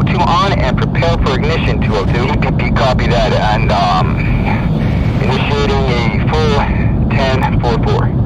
202 on and prepare for ignition, 202. Copy that, and initiating a full 10-4-4.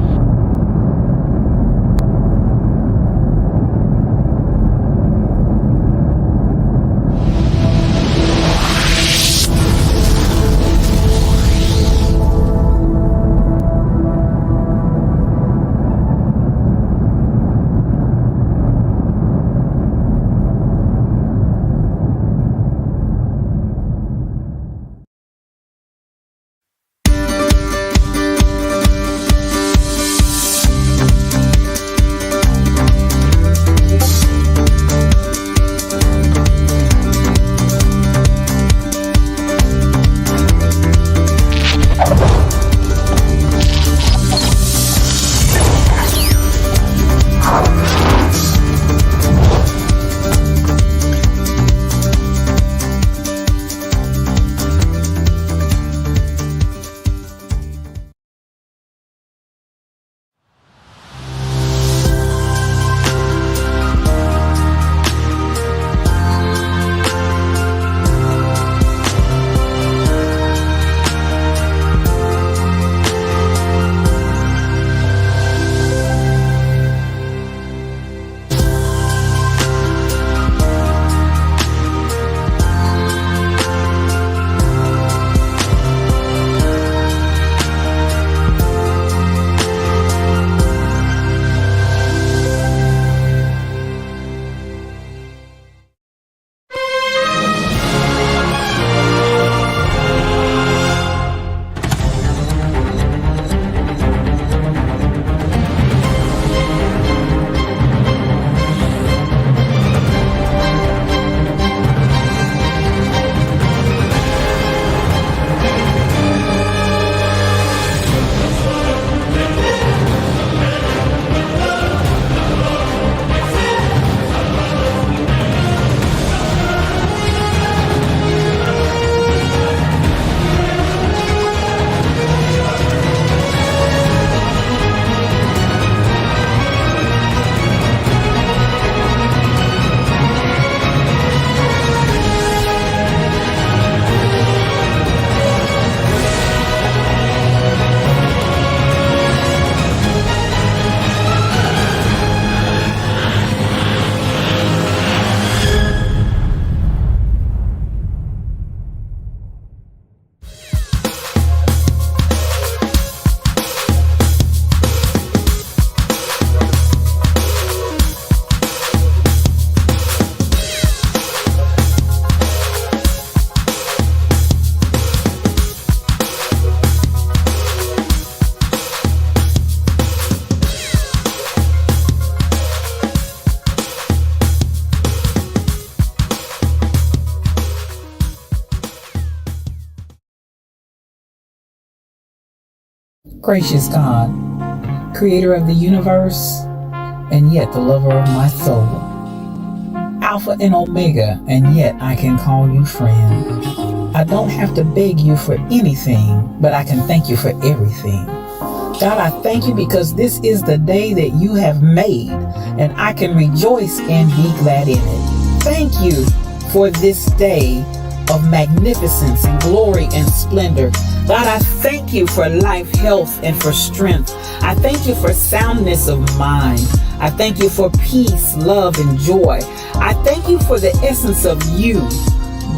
Gracious God, creator of the universe, and yet the lover of my soul. Alpha and Omega, and yet I can call you friend. I don't have to beg you for anything, but I can thank you for everything. God, I thank you because this is the day that you have made, and I can rejoice and be glad in it. Thank you for this day of magnificence and glory and splendor. God, I thank you for life, health, and for strength. I thank you for soundness of mind. I thank you for peace, love, and joy. I thank you for the essence of you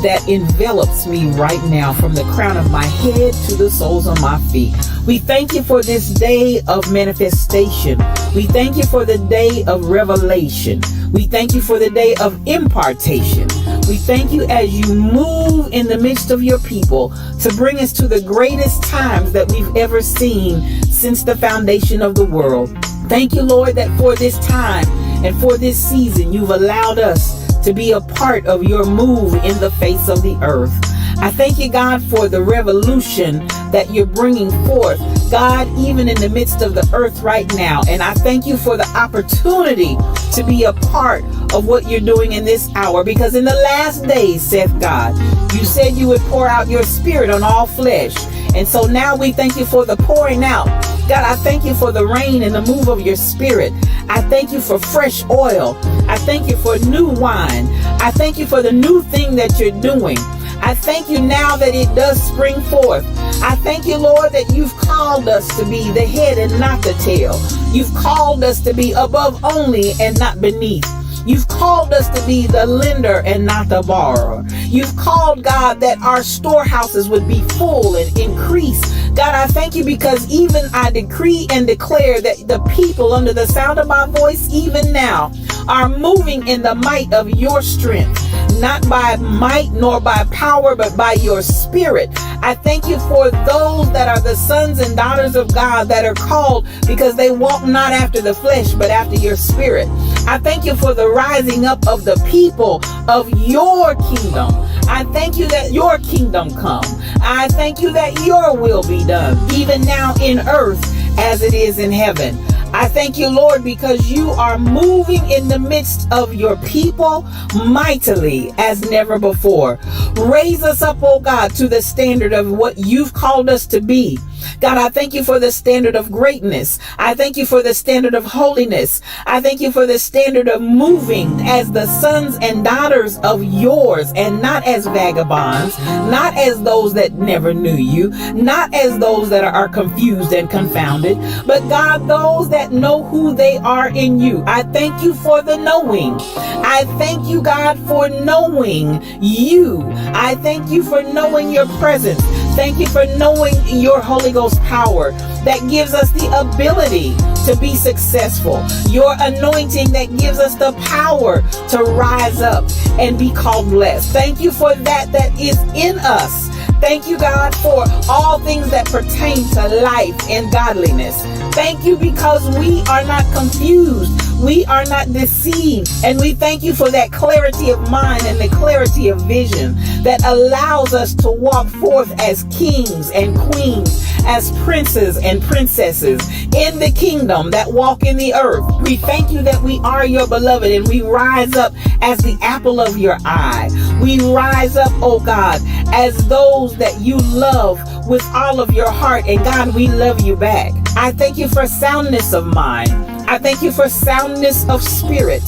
that envelops me right now, from the crown of my head to the soles of my feet. We thank you for this day of manifestation. We thank you for the day of revelation. We thank you for the day of impartation. We thank you as you move in the midst of your people to bring us to the greatest times that we've ever seen since the foundation of the world. Thank you, Lord, that for this time and for this season, you've allowed us to be a part of your move in the face of the earth. I thank you, God, for the revolution that you're bringing forth, God, even in the midst of the earth right now. And I thank you for the opportunity to be a part of what you're doing in this hour, because in the last days, saith God, you said you would pour out your spirit on all flesh. And so now we thank you for the pouring out. God, I thank you for the rain and the move of your spirit. I thank you for fresh oil. I thank you for new wine. I thank you for the new thing that you're doing. I thank you now that it does spring forth. I thank you, Lord, that you've called us to be the head and not the tail. You've called us to be above only and not beneath. You've called us to be the lender and not the borrower. You've called, God, that our storehouses would be full and increase. God, I thank you because even I decree and declare that the people under the sound of my voice, even now, are moving in the might of your strength, not by might nor by power, but by your spirit. I thank you for those that are the sons and daughters of God that are called because they walk not after the flesh, but after your spirit. I thank you for the rising up of the people of your kingdom. I thank you that your kingdom come. I thank you that your will be done, even now in earth as it is in heaven. I thank you, Lord, because you are moving in the midst of your people mightily as never before. Raise us up, oh God, to the standard of what you've called us to be. God, I thank you for the standard of greatness. I thank you for the standard of holiness. I thank you for the standard of moving as the sons and daughters of yours and not as vagabonds, not as those that never knew you, not as those that are confused and confounded, but God, those that know who they are in you. I thank you for the knowing. I thank you, God, for knowing you. I thank you for knowing your presence. Thank you for knowing your Holy Ghost power that gives us the ability to be successful. Your anointing that gives us the power to rise up and be called blessed. Thank you for that is in us. Thank you, God, for all things that pertain to life and godliness. Thank you because we are not confused. We are not deceived. And we thank you for that clarity of mind and the clarity of vision that allows us to walk forth as kings and queens, as princes and princesses in the kingdom that walk in the earth. We thank you that we are your beloved and we rise up as the apple of your eye. We rise up, oh God, as those that you love with all of your heart. And God, we love you back. I thank you for soundness of mind. I thank you for soundness of spirit.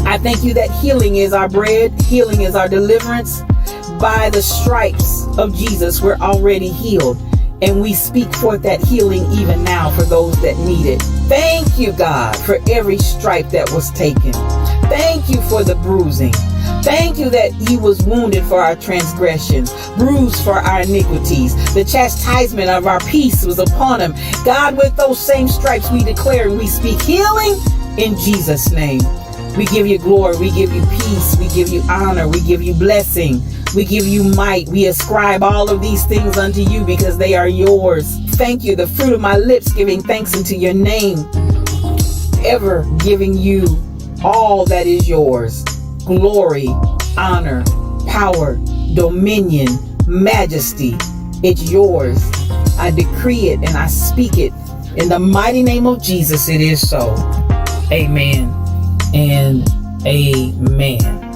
I thank you that healing is our bread. Healing is our deliverance. By the stripes of Jesus, we're already healed. And we speak forth that healing even now for those that need it. Thank you, God, for every stripe that was taken. Thank you for the bruising. Thank you that he was wounded for our transgressions, bruised for our iniquities. The chastisement of our peace was upon him. God, with those same stripes we declare and we speak healing in Jesus' name. We give you glory. We give you peace. We give you honor. We give you blessing. We give you might. We ascribe all of these things unto you because they are yours. Thank you. The fruit of my lips giving thanks unto your name. Ever giving you all that is yours. Glory, honor, power, dominion, majesty. It's yours. I decree it and I speak it. In the mighty name of Jesus, it is so. Amen and amen.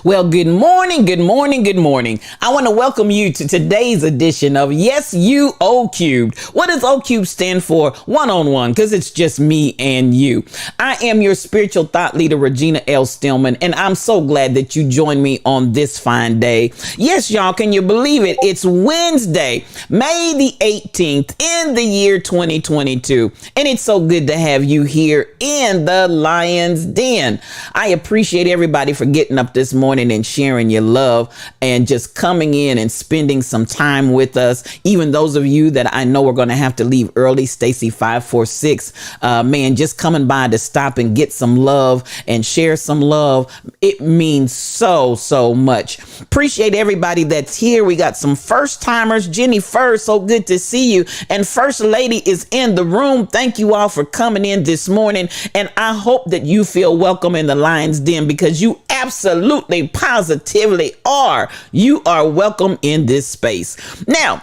Well, good morning, good morning, good morning. I want to welcome you to today's edition of Yes, You O Cubed. What does O Cubed stand for? One-on-one, because it's just me and you. I am your spiritual thought leader, Regina L. Stillman, and I'm so glad that you joined me on this fine day. Yes, y'all, can you believe it? It's Wednesday, May the 18th in the year 2022, and it's so good to have you here in the Lion's Den. I appreciate everybody for getting up this morning morning and sharing your love and just coming in and spending some time with us. Even those of you that I know are going to have to leave early, Stacy 546, man, just coming by to stop and get some love and share some love. It means so much. Appreciate everybody that's here. We got some first timers. Jenny First, so good to see you. And First Lady is in the room. Thank you all for coming in this morning. And I hope that you feel welcome in the Lion's Den, because you absolutely positively are. You are welcome in this space. Now,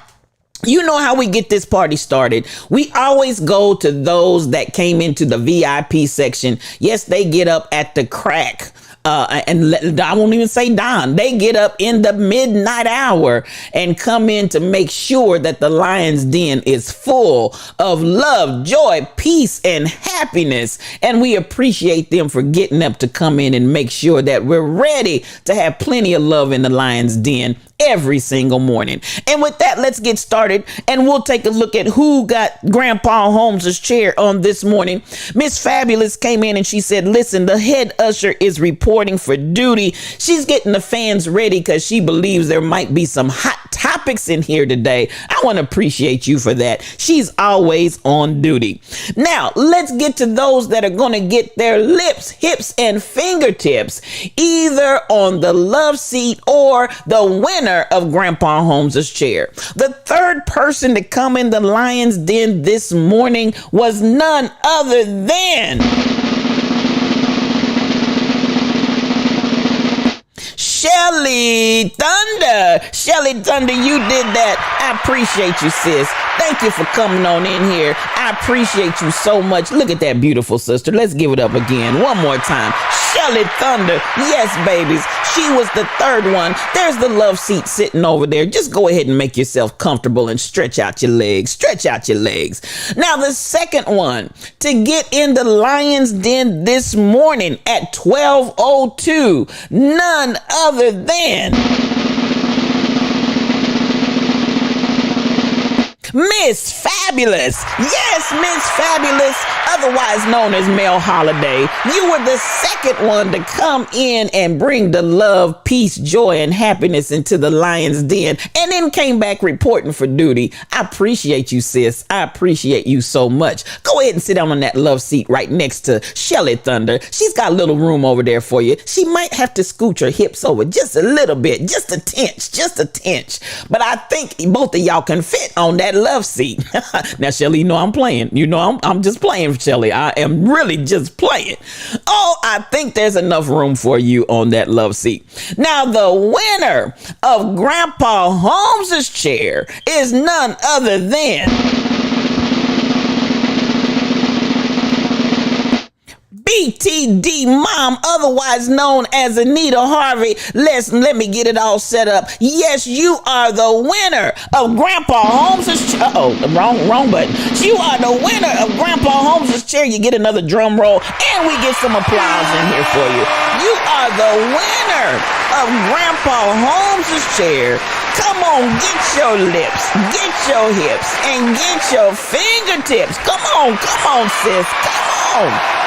you know how we get this party started. We always go to those that came into the VIP section. Yes, they get up at the crack. And I won't even say dawn. They get up in the midnight hour and come in to make sure that the Lion's Den is full of love, joy, peace, and happiness. And we appreciate them for getting up to come in and make sure that we're ready to have plenty of love in the Lion's Den every single morning. And with that, let's get started, and we'll take a look at who got Grandpa Holmes's chair on this morning. Miss Fabulous came in and she said, listen, the head usher is reporting for duty. She's getting the fans ready because she believes there might be some hot topics in here today. I want to appreciate you for that. She's always on duty. Now, let's get to those that are going to get their lips, hips, and fingertips either on the love seat or the winner of Grandpa Holmes's chair. The third person to come in the Lion's Den this morning was none other than Shelly Thunder. Shelly Thunder, you did that. I appreciate you, sis. Thank you for coming on in here. I appreciate you so much. Look at that beautiful sister. Let's give it up again. One more time. Shelly Thunder. Yes, babies. She was the third one. There's the love seat sitting over there. Just go ahead and make yourself comfortable and stretch out your legs. Stretch out your legs. Now, the second one to get in the Lion's Den this morning at 12:02, none other than Miss Fabulous. Yes, Miss Fabulous, otherwise known as Mel Holiday. You were the second one to come in and bring the love, peace, joy, and happiness into the Lion's Den, and then came back reporting for duty. I appreciate you, sis. I appreciate you so much. Go ahead and sit down on that love seat right next to Shelly Thunder. She's got a little room over there for you. She might have to scooch her hips over just a little bit, just a tinch. But I think both of y'all can fit on that love seat. Now, Shelly, you know I'm playing. You know I'm just playing, Shelly. I am really just playing. Oh, I think there's enough room for you on that love seat. Now, the winner of Grandpa Holmes's chair is none other than BTD Mom, otherwise known as Anita Harvey. Let me get it all set up. Yes, you are the winner of Grandpa Holmes's chair. Wrong button. You are the winner of Grandpa Holmes's chair. You get another drum roll, and we get some applause in here for you. You are the winner of Grandpa Holmes's chair. Come on, get your lips, get your hips, and get your fingertips. Come on, sis. Come on.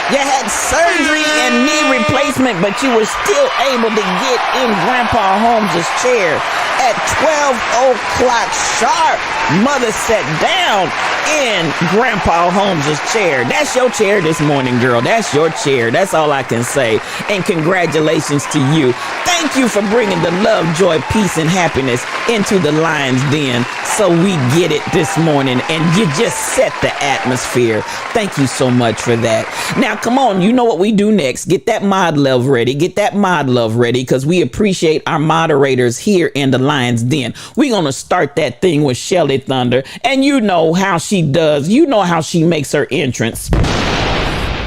You had surgery and knee replacement, but you were still able to get in Grandpa Holmes's chair at 12 o'clock sharp. Mother sat down in Grandpa Holmes's chair. That's your chair this morning, girl. That's your chair. That's all I can say. And congratulations to you. Thank you for bringing the love, joy, peace, and happiness into the Lion's Den so we get it this morning, and you just set the atmosphere. Thank you so much for that. Now, come on, you know what we do next. Get that mod love ready. Get that mod love ready, because we appreciate our moderators here in the Lion's Den. We're going to start that thing with Shelly Thunder, and you know how she does. You know how she makes her entrance.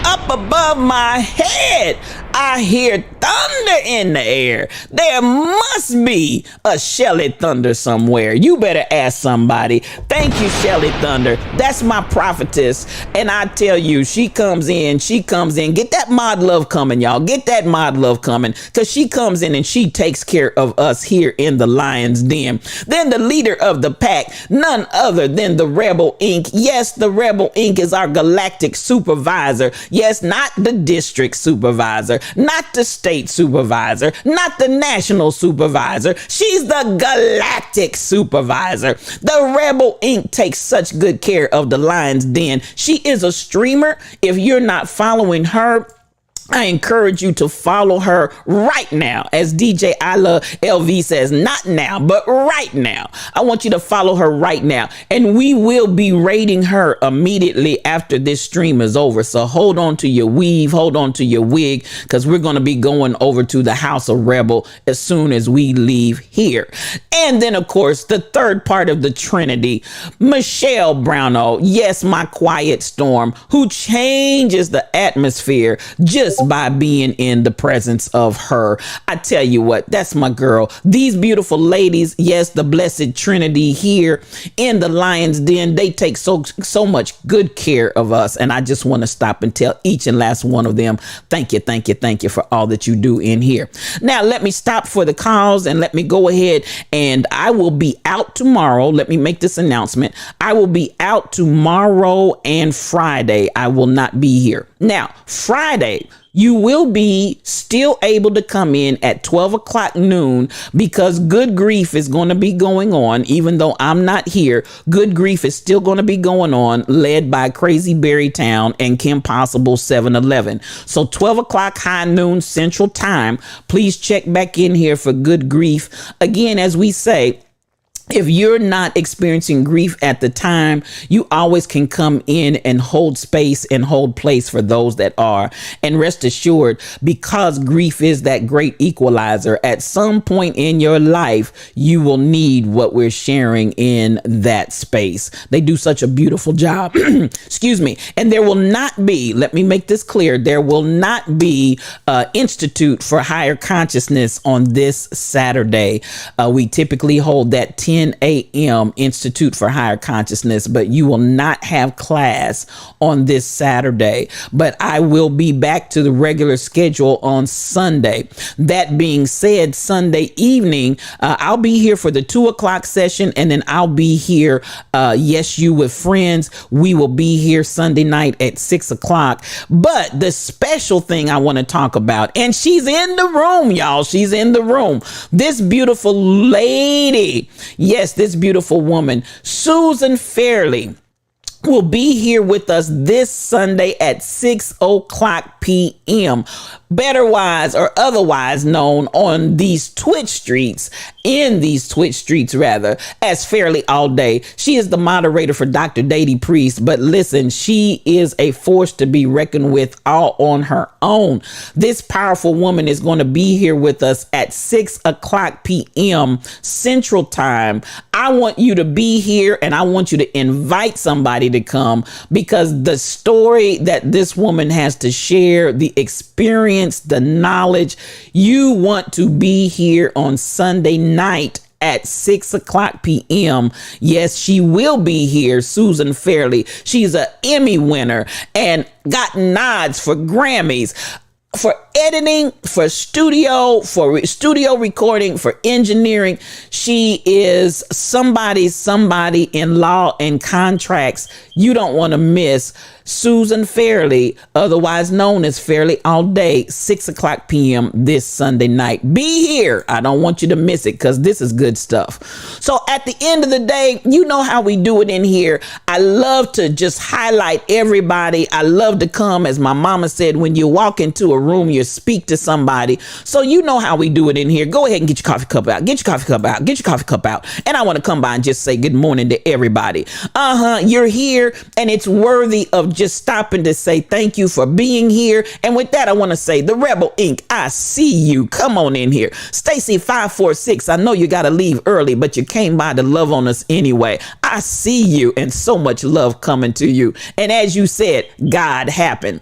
Up Up above my head, I hear thunder in the air. There must be a Shelly Thunder somewhere. You better ask somebody. Thank you, Shelly Thunder. That's my prophetess. And I tell you, she comes in. Get that mod love coming, y'all. Get that mod love coming, because she comes in and she takes care of us here in the Lion's Den. Then the leader of the pack, none other than the Rebel Inc. Yes, the Rebel Inc. is our galactic supervisor. Yes, not the district supervisor, not the state supervisor, not the national supervisor. She's the galactic supervisor. The Rebel Inc. takes such good care of the Lion's Den. She is a streamer. If you're not following her, I encourage you to follow her right now. As DJ Ila LV says, not now, but right now. I want you to follow her right now. And we will be rating her immediately after this stream is over. So hold on to your weave, hold on to your wig, because we're going to be going over to the House of Rebel as soon as we leave here. And then, of course, the third part of the Trinity, Michelle Brownell. Yes, my quiet storm, who changes the atmosphere just by being in the presence of her. I tell you what, that's my girl. These beautiful ladies, yes, the blessed Trinity here in the Lion's Den, they take so much good care of us. And I just want to stop and tell each and last one of them, thank you for all that you do in here. Now, let me stop for the calls and let me go ahead, and I will be out tomorrow. Let me make this announcement. I will be out tomorrow and Friday. I will not be here. Now, Friday, you will be still able to come in at 12 o'clock noon, because Good Grief is going to be going on. Even though I'm not here, Good Grief is still going to be going on, led by Crazy Berrytown and Kim Possible 711. So 12 o'clock high noon Central Time. Please check back in here for Good Grief. Again, as we say, if you're not experiencing grief at the time, you always can come in and hold space and hold place for those that are. And rest assured, because grief is that great equalizer, at some point in your life, you will need what we're sharing in that space. They do such a beautiful job. Excuse me. And there will not be, let me make this clear, there will not be Institute for Higher Consciousness on this Saturday. We typically hold that 10 a.m. Institute for Higher Consciousness, but you will not have class on this Saturday. But I will be back to the regular schedule on Sunday. That being said, Sunday evening, I'll be here for the 2 o'clock session, and then I'll be here, Yes You with Friends. We will be here Sunday night at 6 o'clock. But the special thing I want to talk about, and she's in the room, y'all. She's in the room. This beautiful lady, yes, this beautiful woman, Susan Fairley, will be here with us this Sunday at 6 o'clock p.m. Betterwise or otherwise known on these Twitch streets, as Fairly All Day. She is the moderator for Dr. Dady Priest, but listen, she is a force to be reckoned with all on her own. This powerful woman is going to be here with us at 6 o'clock p.m. Central Time. I want you to be here, and I want you to invite somebody to come, because the story that this woman has to share, the experience, the knowledge, you want to be here on Sunday night at 6 o'clock p.m. Yes, she will be here. Susan Fairly. She's an Emmy winner and got nods for Grammys, for editing, for studio recording, for engineering. She is somebody in law and contracts you don't want to miss. Susan Fairly, otherwise known as Fairly All Day, 6 o'clock p.m. this Sunday night. Be here. I don't want you to miss it, because this is good stuff. So at the end of the day, you know how we do it in here. I love to just highlight everybody. I love to come, as my mama said, when you walk into a room, you speak to somebody. So you know how we do it in here. Go ahead and get your coffee cup out. Get your coffee cup out. Get your coffee cup out. And I want to come by and just say good morning to everybody. You're here, and it's worthy of just stopping to say thank you for being here. And with that, I want to say, the Rebel Inc., I see you. Come on in here. Stacy 546, I know you got to leave early, but you came by to love on us anyway. I see you, and so much love coming to you. And as you said, God happened.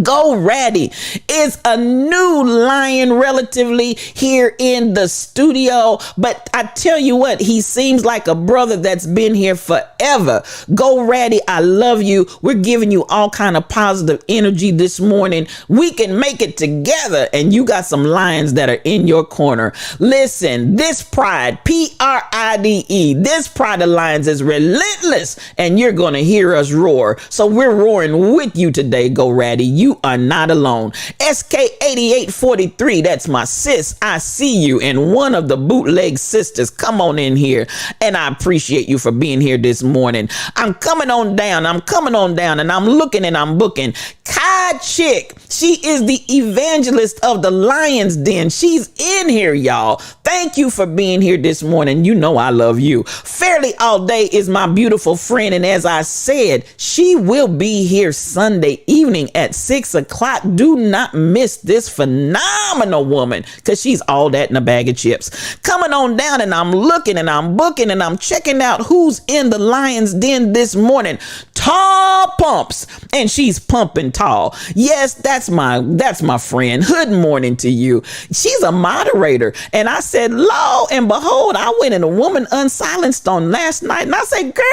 Go Ratty is a new lion relatively here in the studio, but I tell you what, he seems like a brother that's been here forever. Go Ratty, I love you. We're giving you all kind of positive energy this morning. We can make it together, and you got some lions that are in your corner. Listen, this pride, Pride, this pride of lions is relentless, and you're going to hear us roar. So we're roaring with you today, Go Ratty. You are not alone. SK8843, that's my sis. I see you, and one of the bootleg sisters. Come on in here, and I appreciate you for being here this morning. I'm coming on down, and I'm looking and I'm booking. Kai Chick, she is the evangelist of the Lion's Den. She's in here, y'all. Thank you for being here this morning. You know I love you. Fairly All Day is my beautiful friend, and as I said, she will be here Sunday evening at 6 o'clock. Do not miss this phenomenal woman, because she's all that in a bag of chips. Coming on down, and I'm looking and I'm booking and I'm checking out who's in the Lion's Den this morning. Tall Pumps, and she's pumping tall. Yes, that's my friend. Good morning to you. She's a moderator, and I said, lo and behold, I went in a woman unsilenced on last night, and I said, girl,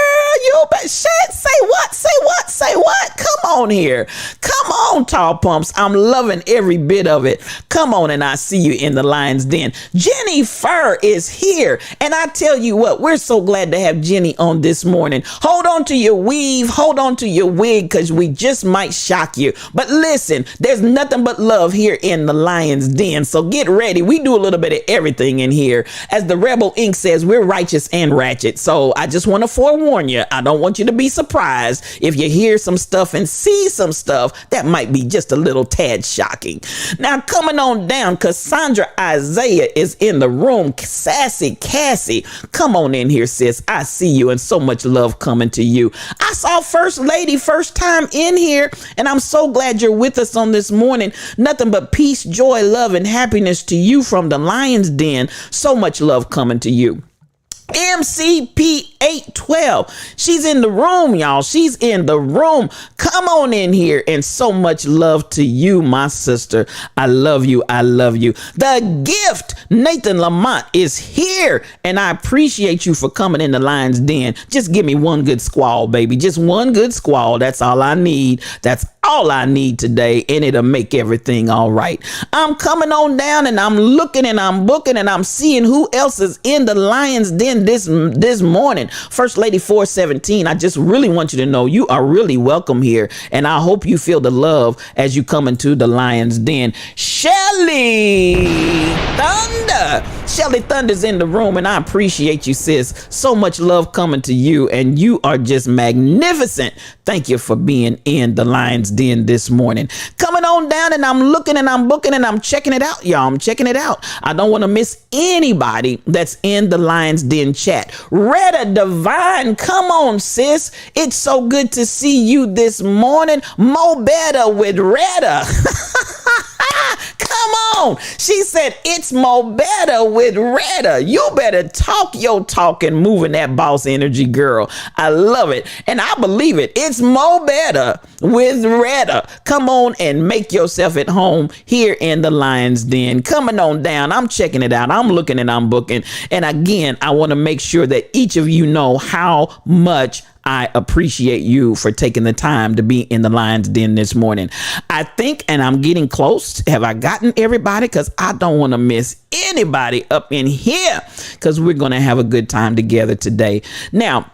you better say what? Come on here. Come on, Tall Pumps. I'm loving every bit of it. Come on, and I see you in the Lion's Den. Jenny Fur is here, and I tell you what, we're so glad to have Jenny on this morning. Hold on to your weave. Hold on to your wig, because we just might shock you. But listen, there's nothing but love here in the Lion's Den, so get ready. We do a little bit of everything in here. As the Rebel Ink says, we're righteous and ratchet. So I just want to forewarn you, I don't want you to be surprised if you hear some stuff and see some stuff that might be just a little tad shocking. Now, coming on down, Cassandra Isaiah is in the room. Sassy Cassie, come on in here, sis. I see you, and so much love coming to you. I saw First Lady first time in here, and I'm so glad you're with us on this morning. Nothing but peace, joy, love, and happiness to you from the Lion's Den. So much love coming to you. MCP 812, she's in the room, y'all. She's in the room. Come on in here, and so much love to you, my sister. I love you. I love you. The Gift, Nathan Lamont, is here, and I appreciate you for coming in the Lion's Den. Just give me one good squall, baby. Just one good squall. That's all I need. That's all I need today, and it'll make everything all right. I'm coming on down, and I'm looking and I'm booking, and I'm seeing who else is in the Lion's Den this morning. First Lady 417, I just really want you to know you are really welcome here, and I hope you feel the love as you come into the Lion's Den. Shelly Thunder, Shelly Thunder's in the room, and I appreciate you, sis. So much love coming to you, and you are just magnificent. Thank you for being in the Lion's Den this morning. Coming on down, and I'm looking and I'm booking and I'm checking it out, y'all. I'm checking it out. I don't want to miss anybody that's in the Lion's Den chat. Retta Divine, come on, sis. It's so good to see you this morning. Mo Better with Retta. Come on. She said, it's Mo Better with Retta. You better talk your talk and moving that boss energy, girl. I love it. And I believe it. It's Mo Better with Retta. Come on and make yourself at home here in the Lion's Den. Coming on down. I'm checking it out. I'm looking and I'm booking. And again, I want to make sure that each of you know how much I appreciate you for taking the time to be in the Lion's Den this morning. I think, and I'm getting close. Have I gotten everybody? Because I don't want to miss anybody up in here, because we're going to have a good time together today. Now,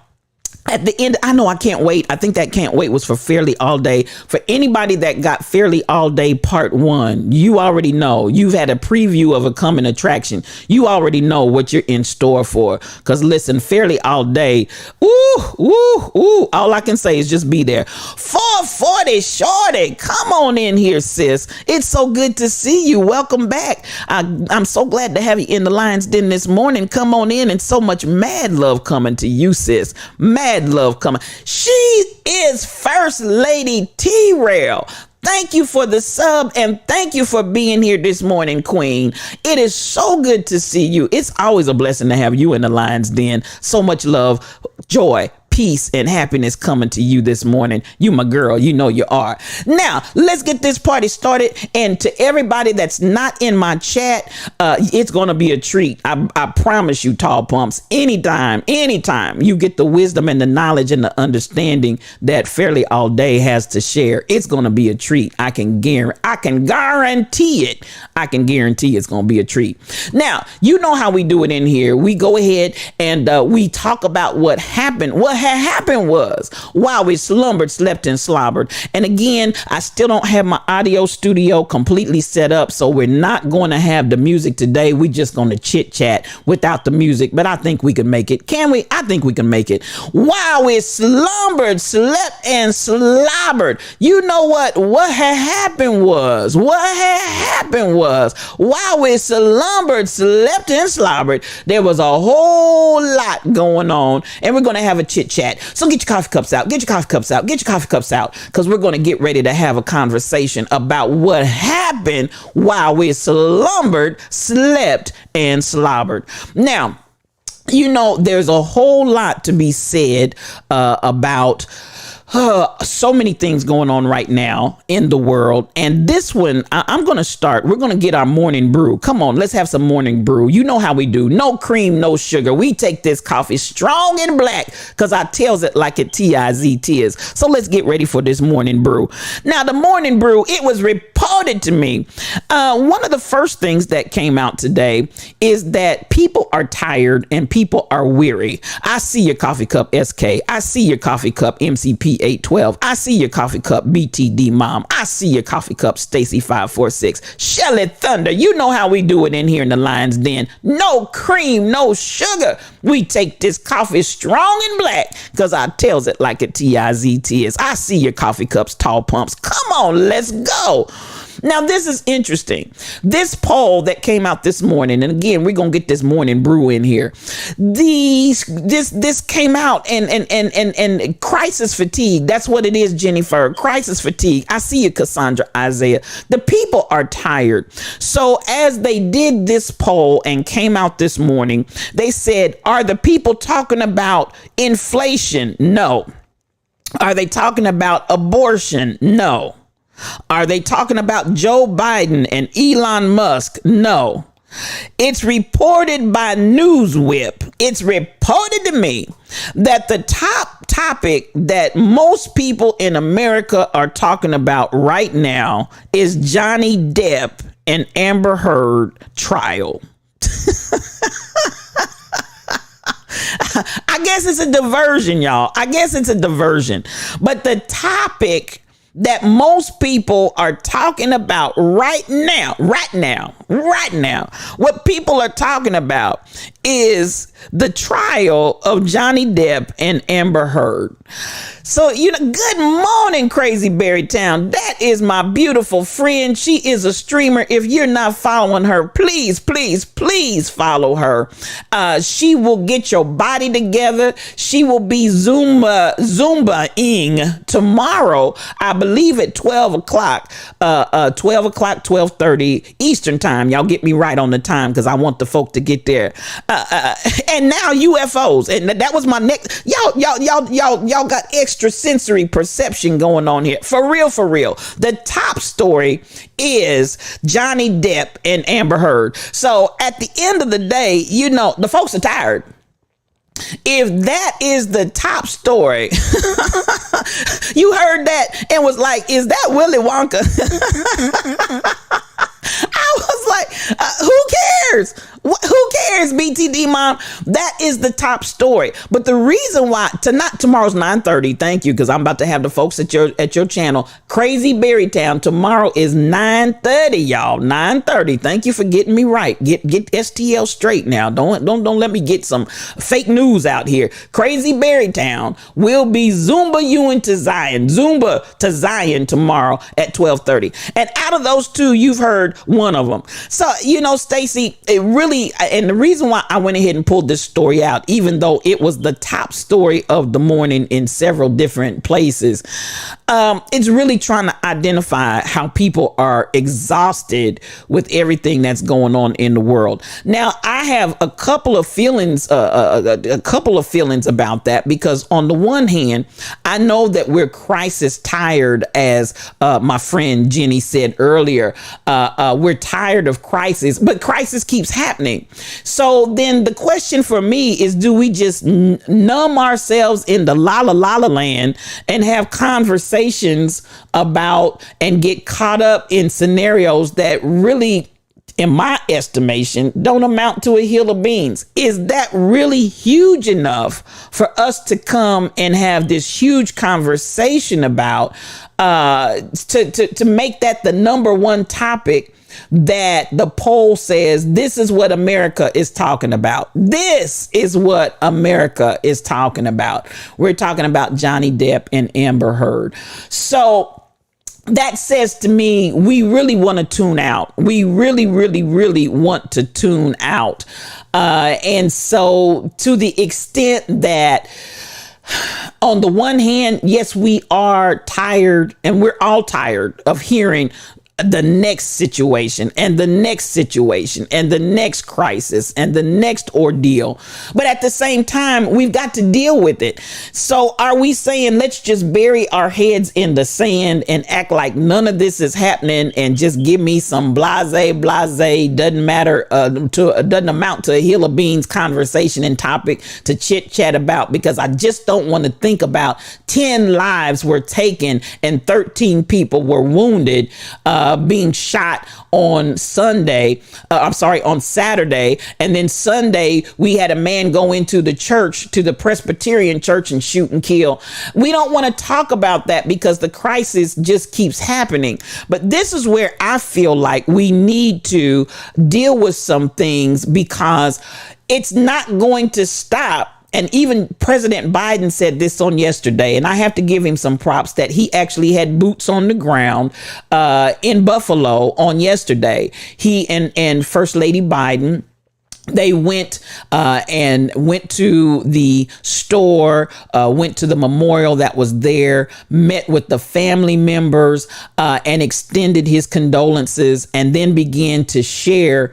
at the end, I know I can't wait. I think that can't wait was for Fairly All Day. For anybody that got Fairly All Day Part 1, you already know. You've had a preview of a coming attraction. You already know what you're in store for. Because listen, Fairly All Day, all I can say is just be there. 440 Shorty, come on in here, sis. It's so good to see you. Welcome back. I'm so glad to have you in the Lion's Den this morning. Come on in, and so much mad love coming to you, sis. Mad love coming. She is First Lady T-Rail. Thank you for the sub, and thank you for being here this morning, Queen. It is so good to see you. It's always a blessing to have you in the Lion's Den. So much love, joy, peace and happiness coming to you this morning. You my girl, you know you are. Now, let's get this party started. And to everybody that's not in my chat, it's going to be a treat. I promise you, Tall Pumps, anytime you get the wisdom and the knowledge and the understanding that Fairly All Day has to share, it's going to be a treat. I can guarantee it. I can guarantee it's going to be a treat. Now, you know how we do it in here. We go ahead and we talk about what happened. What had happened was while we slumbered, slept, and slobbered. And again, I still don't have my audio studio completely set up, so we're not going to have the music today. We're just going to chit chat without the music, but I think we can make it. Can we? I think we can make it. While we slumbered, slept, and slobbered. You know what had happened was while we slumbered, slept, and slobbered, there was a whole lot going on, and we're going to have a chit chat. So get your coffee cups out, because we're going to get ready to have a conversation about what happened while we slumbered, slept, and slobbered. Now, you know, there's a whole lot to be said about so many things going on right now in the world. And this one, I'm going to start. We're going to get our morning brew. Come on, let's have some morning brew. You know how we do. No cream, no sugar. We take this coffee strong and black because I tells it like it T-I-Z-T-is. So let's get ready for this morning brew. Now, the morning brew, it was reported to me. One of the first things that came out today is that people are tired and people are weary. I see your coffee cup, SK. I see your coffee cup, MCP 812. I see your coffee cup, BTD Mom. I see your coffee cup, Stacy 546. Shelly Thunder. You know how we do it in here in the Lion's Den. No cream, no sugar. We take this coffee strong and black because I tells it like a T-I-Z-T is. I see your coffee cups, Tall Pumps. Come on, let's go. Now, this is interesting. This poll that came out this morning, and again, we're going to get this morning brew in here. This came out and crisis fatigue. That's what it is, Jennifer. Crisis fatigue. I see you, Cassandra, Isaiah. The people are tired. So as they did this poll and came out this morning, they said, are the people talking about inflation? No. Are they talking about abortion? No. Are they talking about Joe Biden and Elon Musk? No. It's reported by Newswhip. It's reported to me that the top topic that most people in America are talking about right now is Johnny Depp and Amber Heard trial. I guess it's a diversion, y'all. I guess it's a diversion. But the topic that most people are talking about right now, what people are talking about is the trial of Johnny Depp and Amber Heard. So, you know, good morning, Crazy Berry Town. That is my beautiful friend. She is a streamer. If you're not following her, please follow her. She will get your body together. She will be Zumba-ing tomorrow, I believe at 12 o'clock, 12:30 Eastern time. Y'all get me right on the time because I want the folk to get there. And now UFOs. And that was my next. Y'all got extrasensory perception going on here. For real. The top story is Johnny Depp and Amber Heard. So at the end of the day, you know, the folks are tired. If that is the top story, you heard that and was like, is that Willy Wonka? I was like, who cares? Who cares, BTD Mom? That is the top story. But the reason why tomorrow's 9:30. Thank you, because I'm about to have the folks at your channel, Crazy Berry Town. Tomorrow is 9:30, y'all. 9:30. Thank you for getting me right. Get STL straight now. Don't let me get some fake news out here. Crazy Berry Town will be Zumba to Zion tomorrow at 12:30. And out of those two, you've heard one of them. So, you know, Stacy, it really, and the reason why I went ahead and pulled this story out, even though it was the top story of the morning in several different places, it's really trying to identify how people are exhausted with everything that's going on in the world. Now, I have a couple of feelings about that, because on the one hand, I know that we're crisis tired, as my friend Jenny said earlier. We're tired of crisis, but crisis keeps happening. So then the question for me is, do we just numb ourselves in the la land and have conversations about and get caught up in scenarios that really, in my estimation, don't amount to a hill of beans? Is that really huge enough for us to come and have this huge conversation about, to make that the number one topic that the poll says this is what America is talking about? This is what America is talking about. We're talking about Johnny Depp and Amber Heard. So that says to me, we really want to tune out. We really want to tune out. And so to the extent that, on the one hand, yes, we are tired, and we're all tired of hearing the next situation and the next situation and the next crisis and the next ordeal. But at the same time, we've got to deal with it. So are we saying, let's just bury our heads in the sand and act like none of this is happening and just give me some blase, doesn't matter, doesn't amount to a hill of beans conversation and topic to chit chat about, because I just don't want to think about 10 lives were taken and 13 people were wounded, being shot on Saturday. And then Sunday, we had a man go into the church, to the Presbyterian church, and shoot and kill. We don't want to talk about that because the crisis just keeps happening. But this is where I feel like we need to deal with some things, because it's not going to stop. And even President Biden said this on yesterday, and I have to give him some props that he actually had boots on the ground in Buffalo on yesterday. He and First Lady Biden, they went to the store, went to the memorial that was there, met with the family members, and extended his condolences, and then began to share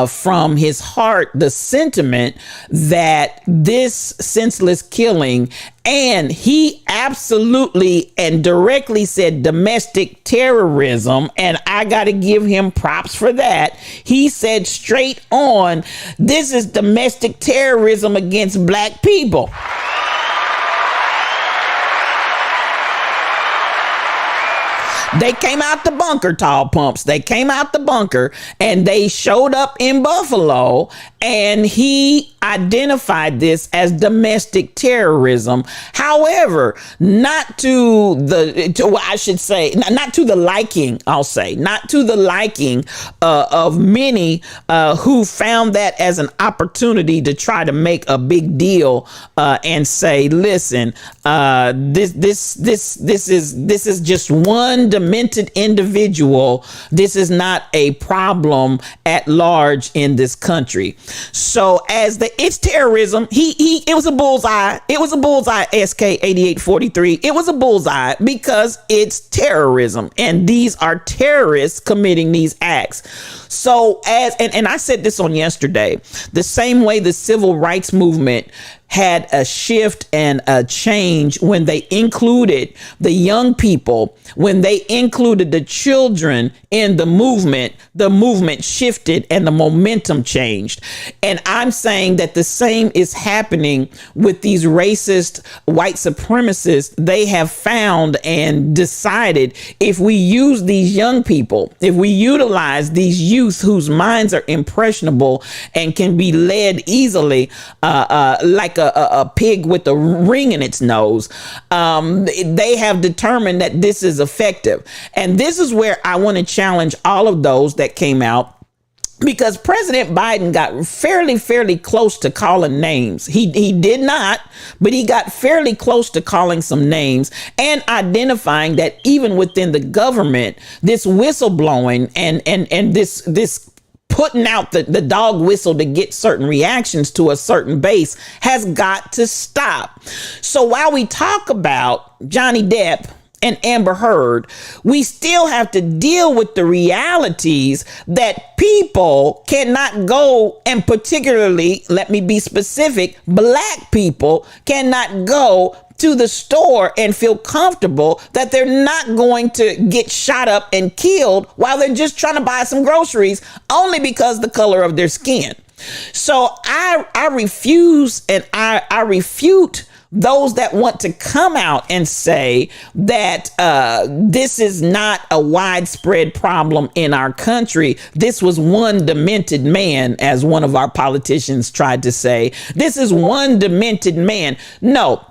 from his heart the sentiment that this senseless killing, and he absolutely and directly said domestic terrorism, and I got to give him props for that. He said straight on, this is domestic terrorism against black people. They came out the bunker, tall pumps. They came out the bunker and they showed up in Buffalo, and he identified this as domestic terrorism. However, not to the liking, I'll say, not to the liking of many who found that as an opportunity to try to make a big deal and say, listen, this is just one demented individual. This is not a problem at large in this country. So it's terrorism. It was a bullseye. It was a bullseye, SK 8843. It was a bullseye because it's terrorism, and these are terrorists committing these acts. So and I said this on yesterday, the same way the civil rights movement had a shift and a change when they included the young people, when they included the children in the movement shifted and the momentum changed. And I'm saying that the same is happening with these racist white supremacists. They have found and decided, if we use these young people, if we utilize these youth whose minds are impressionable and can be led easily, like a pig with a ring in its nose, they have determined that this is effective. And this is where I want to challenge all of those that came out, because President Biden got fairly close to calling names. He did not, but he got fairly close to calling some names and identifying that even within the government, this whistleblowing and this putting out the dog whistle to get certain reactions to a certain base has got to stop. So while we talk about Johnny Depp and Amber Heard, we still have to deal with the realities that people cannot go, and particularly, let me be specific, black people cannot go to the store and feel comfortable that they're not going to get shot up and killed while they're just trying to buy some groceries only because the color of their skin. So I refuse and I refute those that want to come out and say that this is not a widespread problem in our country. This was one demented man, as one of our politicians tried to say. This is one demented man. No.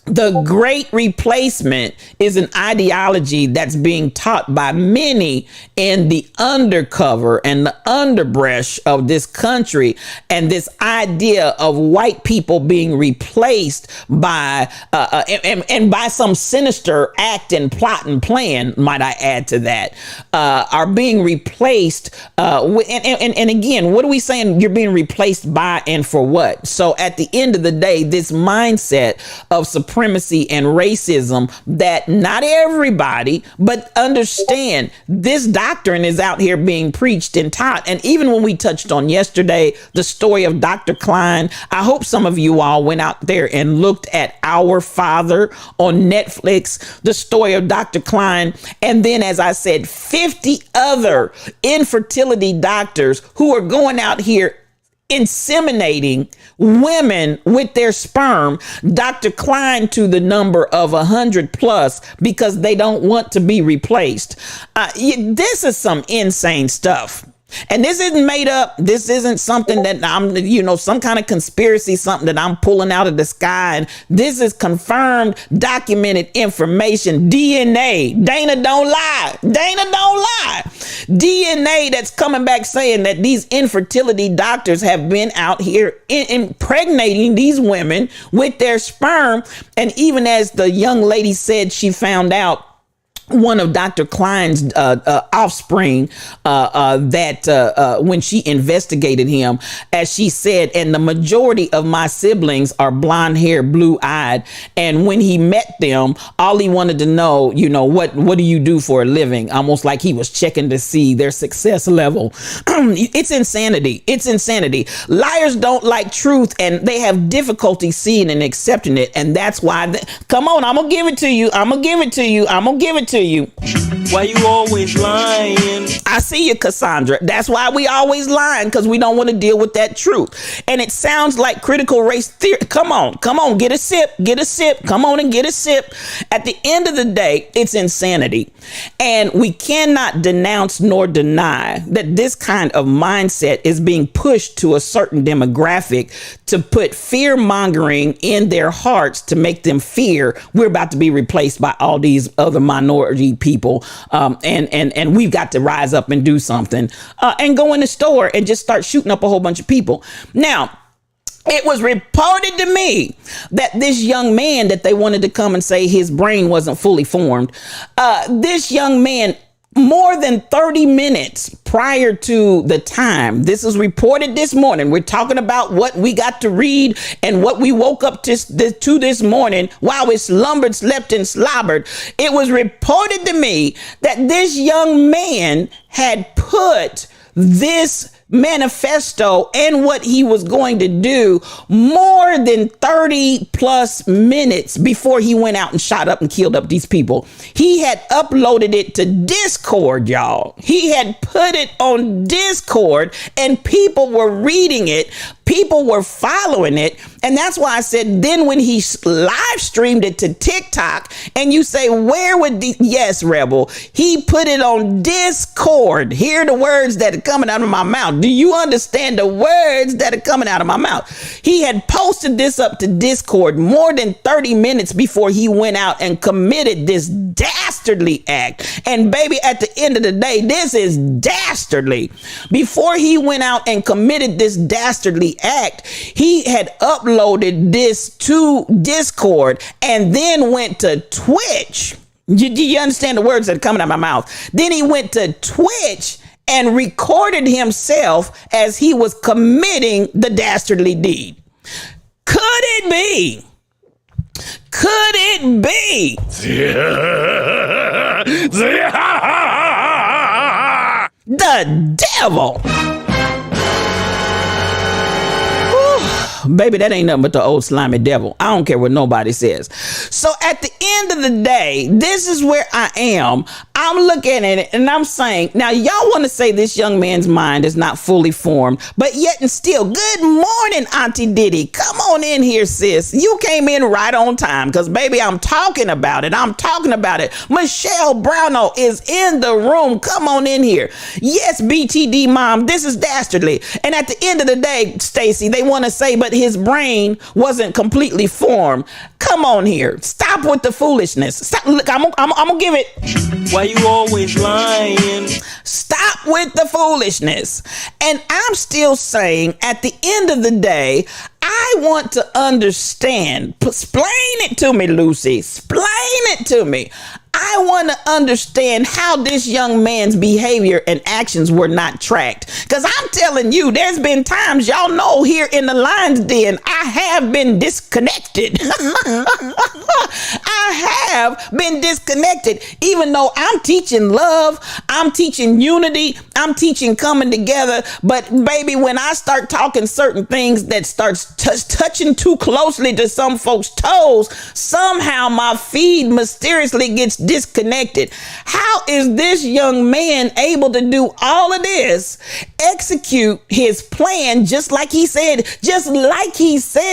The Great Replacement is an ideology that's being taught by many in the undercover and the underbrush of this country. And this idea of white people being replaced by and by some sinister act and plot and plan, might I add to that, are being replaced. And again, what are we saying you're being replaced by and for what? So at the end of the day, this mindset of supremacy and racism that not everybody, but understand this doctrine is out here being preached and taught. And even when we touched on yesterday, the story of Dr. Klein, I hope some of you all went out there and looked at Our Father on Netflix, the story of Dr. Klein. And then, as I said, 50 other infertility doctors who are going out here inseminating women with their sperm. Dr. Klein to the number of 100 plus because they don't want to be replaced. This is some insane stuff. And this isn't made up. This isn't something that I'm, some kind of conspiracy, something that I'm pulling out of the sky. And this is confirmed, documented information. DNA. Dana don't lie. Dana don't lie. DNA that's coming back saying that these infertility doctors have been out here impregnating these women with their sperm. And even as the young lady said, she found out one of Dr. Klein's offspring that when she investigated him, as she said, and the majority of my siblings are blonde hair, blue eyed. And when he met them, all he wanted to know, what do you do for a living? Almost like he was checking to see their success level. It's insanity. It's insanity. Liars don't like truth and they have difficulty seeing and accepting it. And that's why, come on, I'm going to give it to you. I'm going to give it to you. I'm going to give it to you. Why you always lying? I see you, Cassandra. That's why we always lying, because we don't want to deal with that truth. And it sounds like critical race theory. Come on, get a sip, come on and get a sip. At the end of the day, it's insanity. And we cannot denounce nor deny that this kind of mindset is being pushed to a certain demographic to put fear mongering in their hearts to make them fear we're about to be replaced by all these other minority people. And we've got to rise up and do something and go in the store and just start shooting up a whole bunch of people. Now, it was reported to me that this young man that they wanted to come and say his brain wasn't fully formed, this young man, more than 30 minutes prior to the time, this is reported this morning. We're talking about what we got to read and what we woke up to this morning while we slumbered, slept, and slobbered. It was reported to me that this young man had put this manifesto and what he was going to do more than 30 plus minutes before he went out and shot up and killed up these people. He had uploaded it to Discord, y'all. He had put it on Discord and people were reading it. People were following it. And that's why I said, then when he live streamed it to TikTok and you say, where would yes, Rebel, he put it on Discord. Hear the words that are coming out of my mouth. Do you understand the words that are coming out of my mouth? He had posted this up to Discord more than 30 minutes before he went out and committed this dastardly act. And baby, at the end of the day, this is dastardly. Before he went out and committed this dastardly act, he had uploaded this to Discord and then went to Twitch. Do you understand the words that are coming out of my mouth? Then he went to Twitch and recorded himself as he was committing the dastardly deed. Could it be? Could it be? The devil. Baby, that ain't nothing but the old slimy devil. I don't care what nobody says. So at the end of the day, this is where I am. I'm looking at it and I'm saying, now y'all want to say this young man's mind is not fully formed, but yet and still, good morning, Auntie Diddy. Come on in here, sis. You came in right on time because, baby, I'm talking about it. I'm talking about it. Michelle Brownell is in the room. Come on in here. Yes, BTD mom, this is dastardly. And at the end of the day, Stacy, they want to say, but his brain wasn't completely formed. Come on here. Stop with the foolishness. Stop. Look, I'm gonna give it. Why you always lying? Stop with the foolishness. And I'm still saying, at the end of the day, I want to understand. Explain it to me, Lucy. Explain it to me. I want to understand how this young man's behavior and actions were not tracked. Because I'm telling you, there's been times, y'all know, here in the Lion's Den, I have been disconnected. I have been disconnected, even though I'm teaching love, I'm teaching unity, I'm teaching coming together. But baby, when I start talking certain things that starts touching too closely to some folks' toes, somehow my feed mysteriously gets disconnected. How is this young man able to do all of this, execute his plan just like he said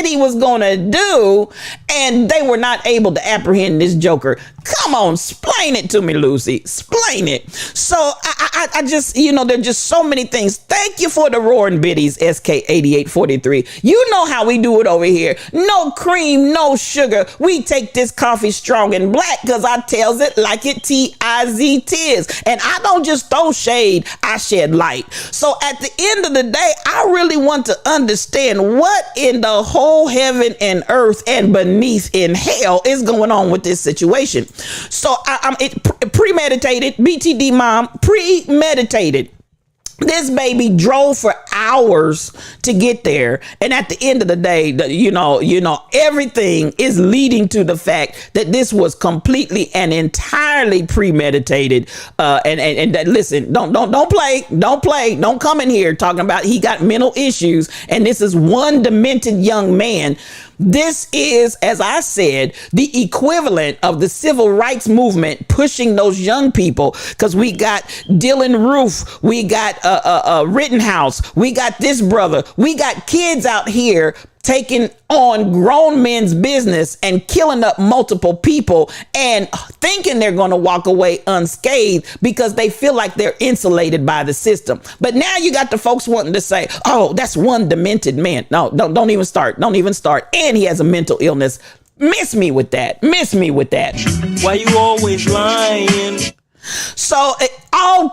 he was going to do, and they were not able to apprehend this joker? Come on, explain it to me, Lucy. Explain it. So I just, there are just so many things. Thank you for the roaring biddies, SK8843. You know how we do it over here. No cream, no sugar. We take this coffee strong and black because I tells it like it T-I-Z-Tiz. And I don't just throw shade, I shed light. So at the end of the day, I really want to understand what in the whole heaven and earth and beneath in hell is going on with this situation. So I'm premeditated, BTD mom, premeditated. This baby drove for hours to get there. And at the end of the day, everything is leading to the fact that this was completely and entirely premeditated. And that, listen, don't play. Don't come in here talking about he got mental issues. And this is one demented young man. This is, as I said, the equivalent of the civil rights movement pushing those young people, because we got Dylan Roof, we got Rittenhouse, we got this brother, we got kids out here taking on grown men's business and killing up multiple people and thinking they're going to walk away unscathed because they feel like they're insulated by the system. But now you got the folks wanting to say, oh, that's one demented man. No, don't even start. Don't even start. And he has a mental illness. Miss me with that. Why you always lying? So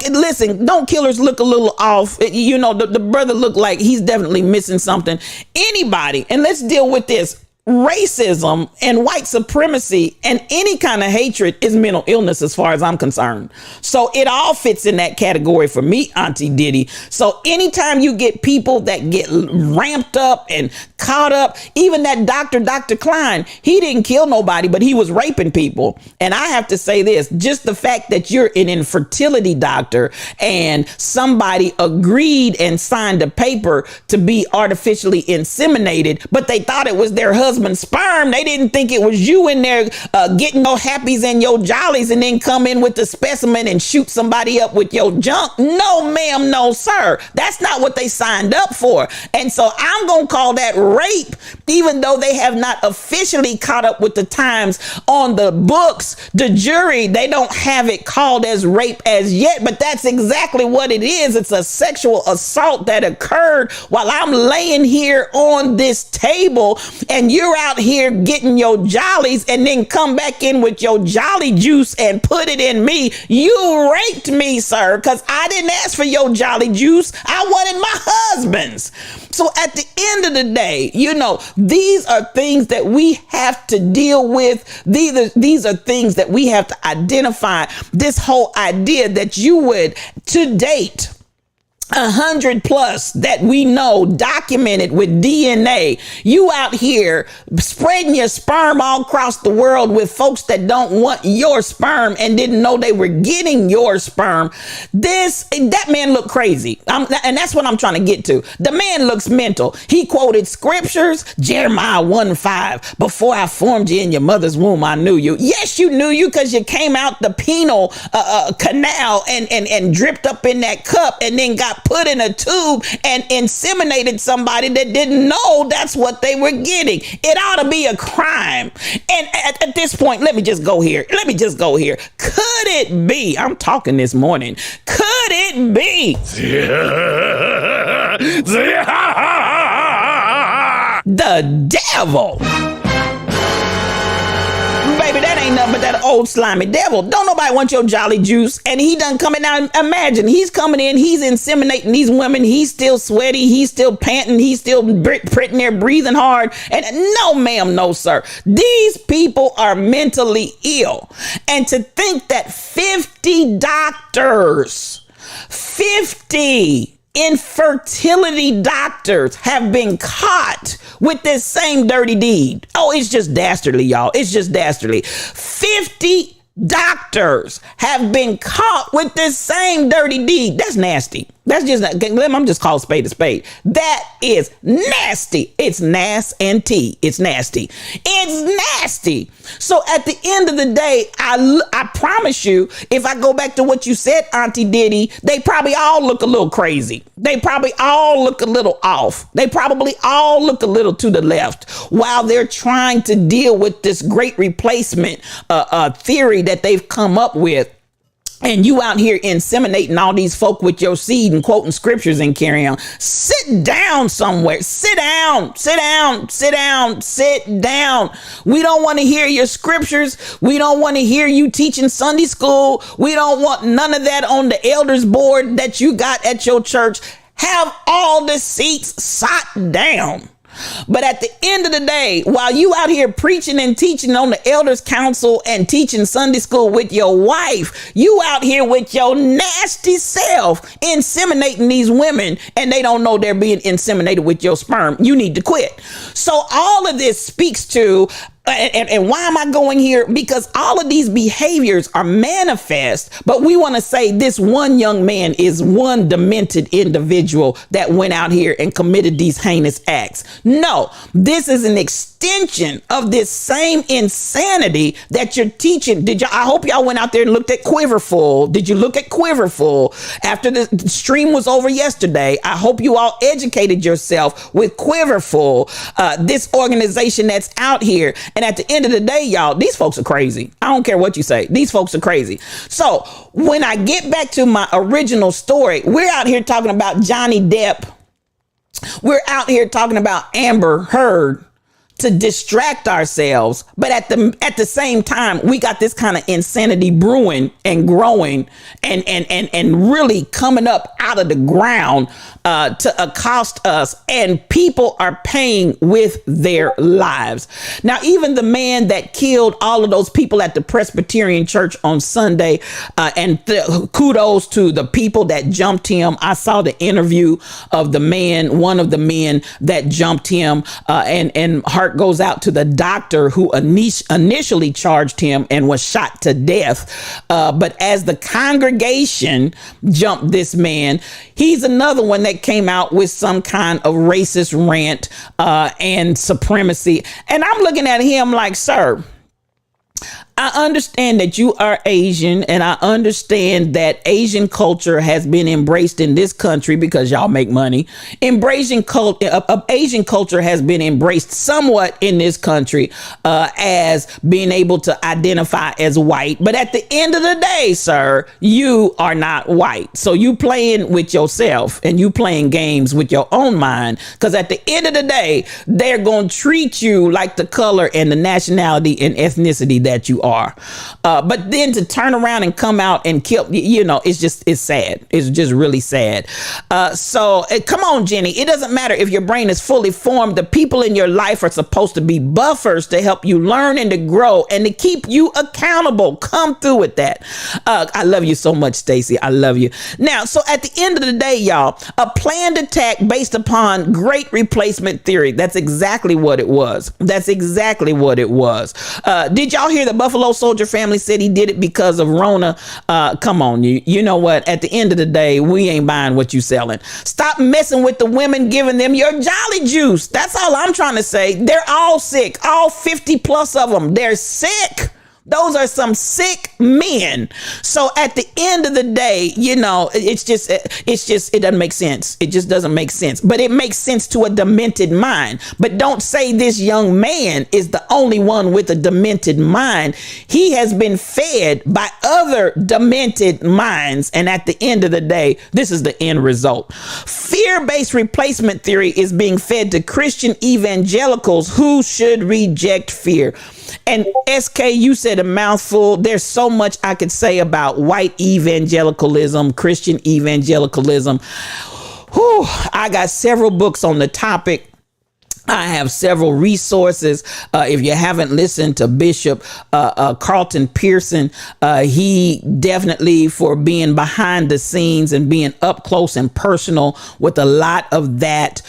listen, don't killers look a little off? The brother looked like he's definitely missing something. Anybody, and let's deal with this. Racism and white supremacy and any kind of hatred is mental illness as far as I'm concerned. So it all fits in that category for me, Auntie Diddy. So anytime you get people that get ramped up and caught up, even that Dr. Klein, he didn't kill nobody, but he was raping people. And I have to say this, just the fact that you're an infertility doctor and somebody agreed and signed a paper to be artificially inseminated, but they thought it was their husband's sperm. They didn't think it was you in there getting your happies and your jollies and then come in with the specimen and shoot somebody up with your junk. No, ma'am, no, sir. That's not what they signed up for. And so I'm going to call that rape, even though they have not officially caught up with the times on the books. The jury, they don't have it called as rape as yet, but that's exactly what it is. It's a sexual assault that occurred while I'm laying here on this table and you're out here getting your jollies and then come back in with your jolly juice and put it in me. You raped me, sir, because I didn't ask for your jolly juice. I wanted my husband's. So at the end of the day, these are things that we have to deal with. These are things that we have to identify. This whole idea that you would, to date, 100 plus that we know documented with DNA. You out here spreading your sperm all across the world with folks that don't want your sperm and didn't know they were getting your sperm. That man looked crazy. And that's what I'm trying to get to. The man looks mental. He quoted scriptures, Jeremiah 1:5. Before I formed you in your mother's womb, I knew you. Yes, you knew you because you came out the penile canal and dripped up in that cup and then got put in a tube and inseminated somebody that didn't know that's what they were getting. It ought to be a crime. And at this point, let me just go here. Could it be? I'm talking this morning. Could it be the devil? Baby, that ain't nothing but that old slimy devil. Don't nobody want your jolly juice. And he done coming out. Imagine he's coming in. He's inseminating these women. He's still sweaty. He's still panting. He's still pretting there, breathing hard. And no, ma'am, no, sir. These people are mentally ill. And to think that 50 doctors, 50 infertility doctors have been caught with this same dirty deed. Oh, it's just dastardly, y'all. It's just dastardly. 50 doctors have been caught with this same dirty deed. That's nasty. That's just, I'm just calling spade a spade. That is nasty. It's nasty. It's nasty. It's nasty. So at the end of the day, I promise you, if I go back to what you said, Auntie Diddy, they probably all look a little crazy. They probably all look a little off. They probably all look a little to the left while they're trying to deal with this great replacement theory that they've come up with. And you out here inseminating all these folk with your seed and quoting scriptures and carry on. Sit down somewhere. Sit down. We don't want to hear your scriptures. We don't want to hear you teaching Sunday school. We don't want none of that on the elders board that you got at your church. Have all the seats sat down. But at the end of the day, while you out here preaching and teaching on the elders council and teaching Sunday school with your wife, you out here with your nasty self inseminating these women and they don't know they're being inseminated with your sperm. You need to quit. So all of this speaks to and why am I going here? Because all of these behaviors are manifest, but we want to say this one young man is one demented individual that went out here and committed these heinous acts. No, this is an extension of this same insanity that you're teaching. I hope y'all went out there and looked at Quiverful. Did you look at Quiverful after the stream was over yesterday? I hope you all educated yourself with Quiverful, this organization that's out here. And at the end of the day, y'all, these folks are crazy. I don't care what you say. These folks are crazy. So when I get back to my original story, we're out here talking about Johnny Depp. We're out here talking about Amber Heard to distract ourselves. But at the same time, we got this kind of insanity brewing and growing and really coming up out of the ground to accost us. And people are paying with their lives. Now, even the man that killed all of those people at the Presbyterian Church on Sunday, and kudos to the people that jumped him. I saw the interview of the man, one of the men that jumped him, and heart goes out to the doctor who initially charged him and was shot to death. But as the congregation jumped this man, he's another one that came out with some kind of racist rant and supremacy. And I'm looking at him like, sir, I understand that you are Asian, and I understand that Asian culture has been embraced in this country because y'all make money. Asian culture has been embraced somewhat in this country as being able to identify as white. But at the end of the day, sir, you are not white. So you playing with yourself and you playing games with your own mind, because at the end of the day, they're going to treat you like the color and the nationality and ethnicity that you are. But then to turn around and come out and kill, it's sad. It's just really sad. So come on, Jenny. It doesn't matter if your brain is fully formed. The people in your life are supposed to be buffers to help you learn and to grow and to keep you accountable. Come through with that. I love you so much, Stacy. I love you. Now, so at the end of the day, y'all, a planned attack based upon great replacement theory. That's exactly what it was. That's exactly what it was. Did y'all hear the Buffalo Soldier family said he did it because of Rona? Come on, you know what? At the end of the day, we ain't buying what you selling. Stop messing with the women, giving them your jolly juice. That's all I'm trying to say. They're all sick. All 50 plus of them. They're sick. Those are some sick men. So at the end of the day, it doesn't make sense. It just doesn't make sense. But it makes sense to a demented mind. But don't say this young man is the only one with a demented mind. He has been fed by other demented minds. And at the end of the day, this is the end result. Fear-based replacement theory is being fed to Christian evangelicals who should reject fear. And SK, you said a mouthful. There's so much I could say about white evangelicalism, Christian evangelicalism. Whew, I got several books on the topic. I have several resources. If you haven't listened to Bishop Carlton Pearson, he definitely, for being behind the scenes and being up close and personal with a lot of that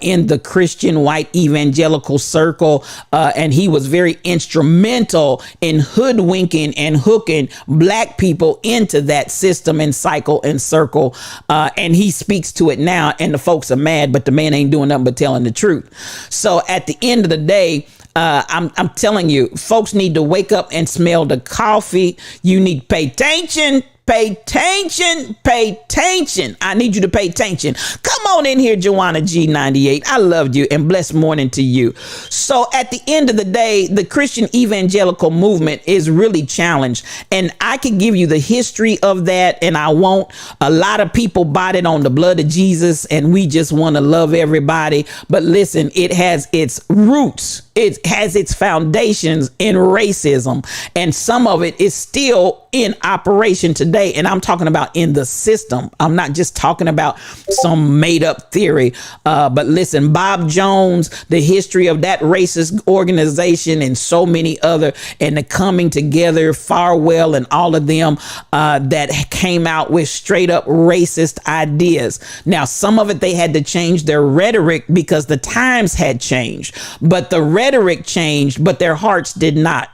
in the Christian white evangelical circle. And he was very instrumental in hoodwinking and hooking black people into that system and cycle and circle. And he speaks to it now, and the folks are mad, but the man ain't doing nothing but telling the truth. So at the end of the day, I'm telling you, folks need to wake up and smell the coffee. You need to pay attention. Pay attention, pay attention. I need you to pay attention. Come on in here, Joanna G98. I loved you, and blessed morning to you. So at the end of the day, the Christian evangelical movement is really challenged. And I can give you the history of that, and I won't. A lot of people bought it on the blood of Jesus, and we just want to love everybody. But listen, it has its roots. It has its foundations in racism, and some of it is still in operation today. And I'm talking about in the system. I'm not just talking about some made up theory. But listen, Bob Jones, the history of that racist organization and so many other, and the coming together, Farwell and all of them that came out with straight up racist ideas. Now, some of it, they had to change their rhetoric because the times had changed, but the rhetoric changed, but their hearts did not.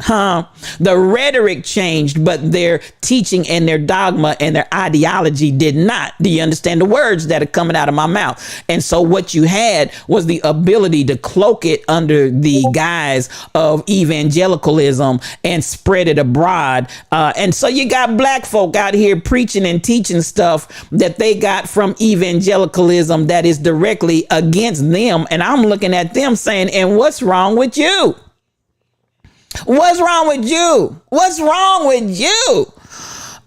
The rhetoric changed, but their teaching and their dogma and their ideology did not. Do you understand the words that are coming out of my mouth? And so what you had was the ability to cloak it under the guise of evangelicalism and spread it abroad. And so you got black folk out here preaching and teaching stuff that they got from evangelicalism that is directly against them. And I'm looking at them saying, and what's wrong with you? What's wrong with you? What's wrong with you?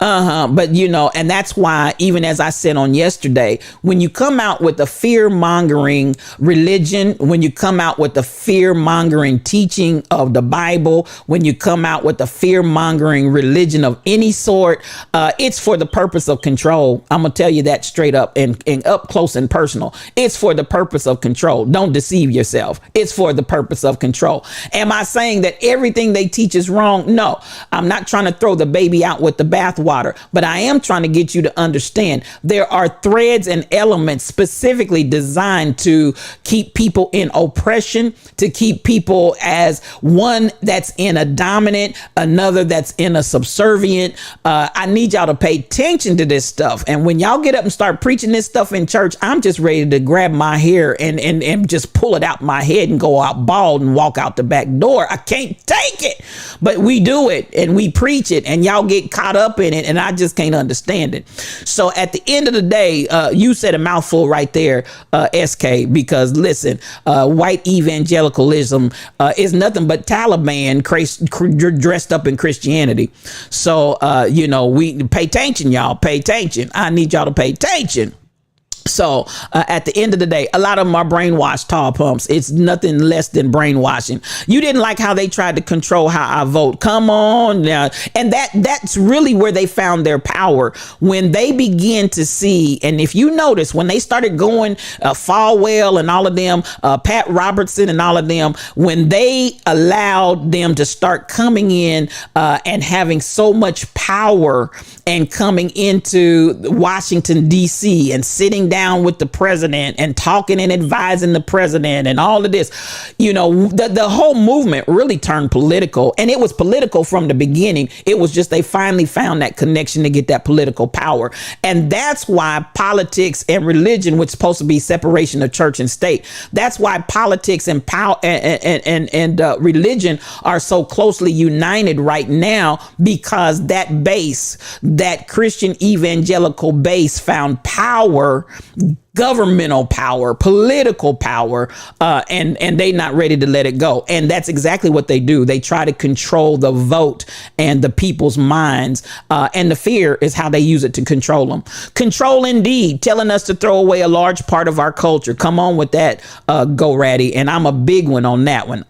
But and that's why, even as I said on yesterday, when you come out with a fear mongering religion, when you come out with the fear mongering teaching of the Bible, when you come out with the fear mongering religion of any sort, it's for the purpose of control. I'm going to tell you that straight up and up close and personal. It's for the purpose of control. Don't deceive yourself. It's for the purpose of control. Am I saying that everything they teach is wrong? No, I'm not trying to throw the baby out with the bathwater. But I am trying to get you to understand there are threads and elements specifically designed to keep people in oppression, to keep people as one that's in a dominant, another that's in a subservient. I need y'all to pay attention to this stuff. And when y'all get up and start preaching this stuff in church, I'm just ready to grab my hair and just pull it out my head and go out bald and walk out the back door. I can't take it. But we do it and we preach it, and y'all get caught up in it. And I just can't understand it. So at the end of the day, you said a mouthful right there, SK, because listen, white evangelicalism is nothing but Taliban dressed up in Christianity. So, we pay attention, y'all. Pay attention. I need y'all to pay attention. So at the end of the day, a lot of them are brainwashed tall pumps. It's nothing less than brainwashing. You didn't like how they tried to control how I vote. Come on now. And that's really where they found their power, when they begin to see. And if you notice, when they started going Falwell and all of them, Pat Robertson and all of them, when they allowed them to start coming in and having so much power and coming into Washington, D.C. and sitting down with the president and talking and advising the president and all of this, the whole movement really turned political. And it was political from the beginning. It was just they finally found that connection to get that political power. And that's why politics and religion, which is supposed to be separation of church and state, that's why politics and power and religion are so closely united right now, because that base, that Christian evangelical base, found power, governmental power, political power, and they not ready to let it go. And that's exactly what they do. They try to control the vote and the people's minds. And the fear is how they use it to control them. Control indeed, telling us to throw away a large part of our culture. Come on with that, Go Ratty. And I'm a big one on that one.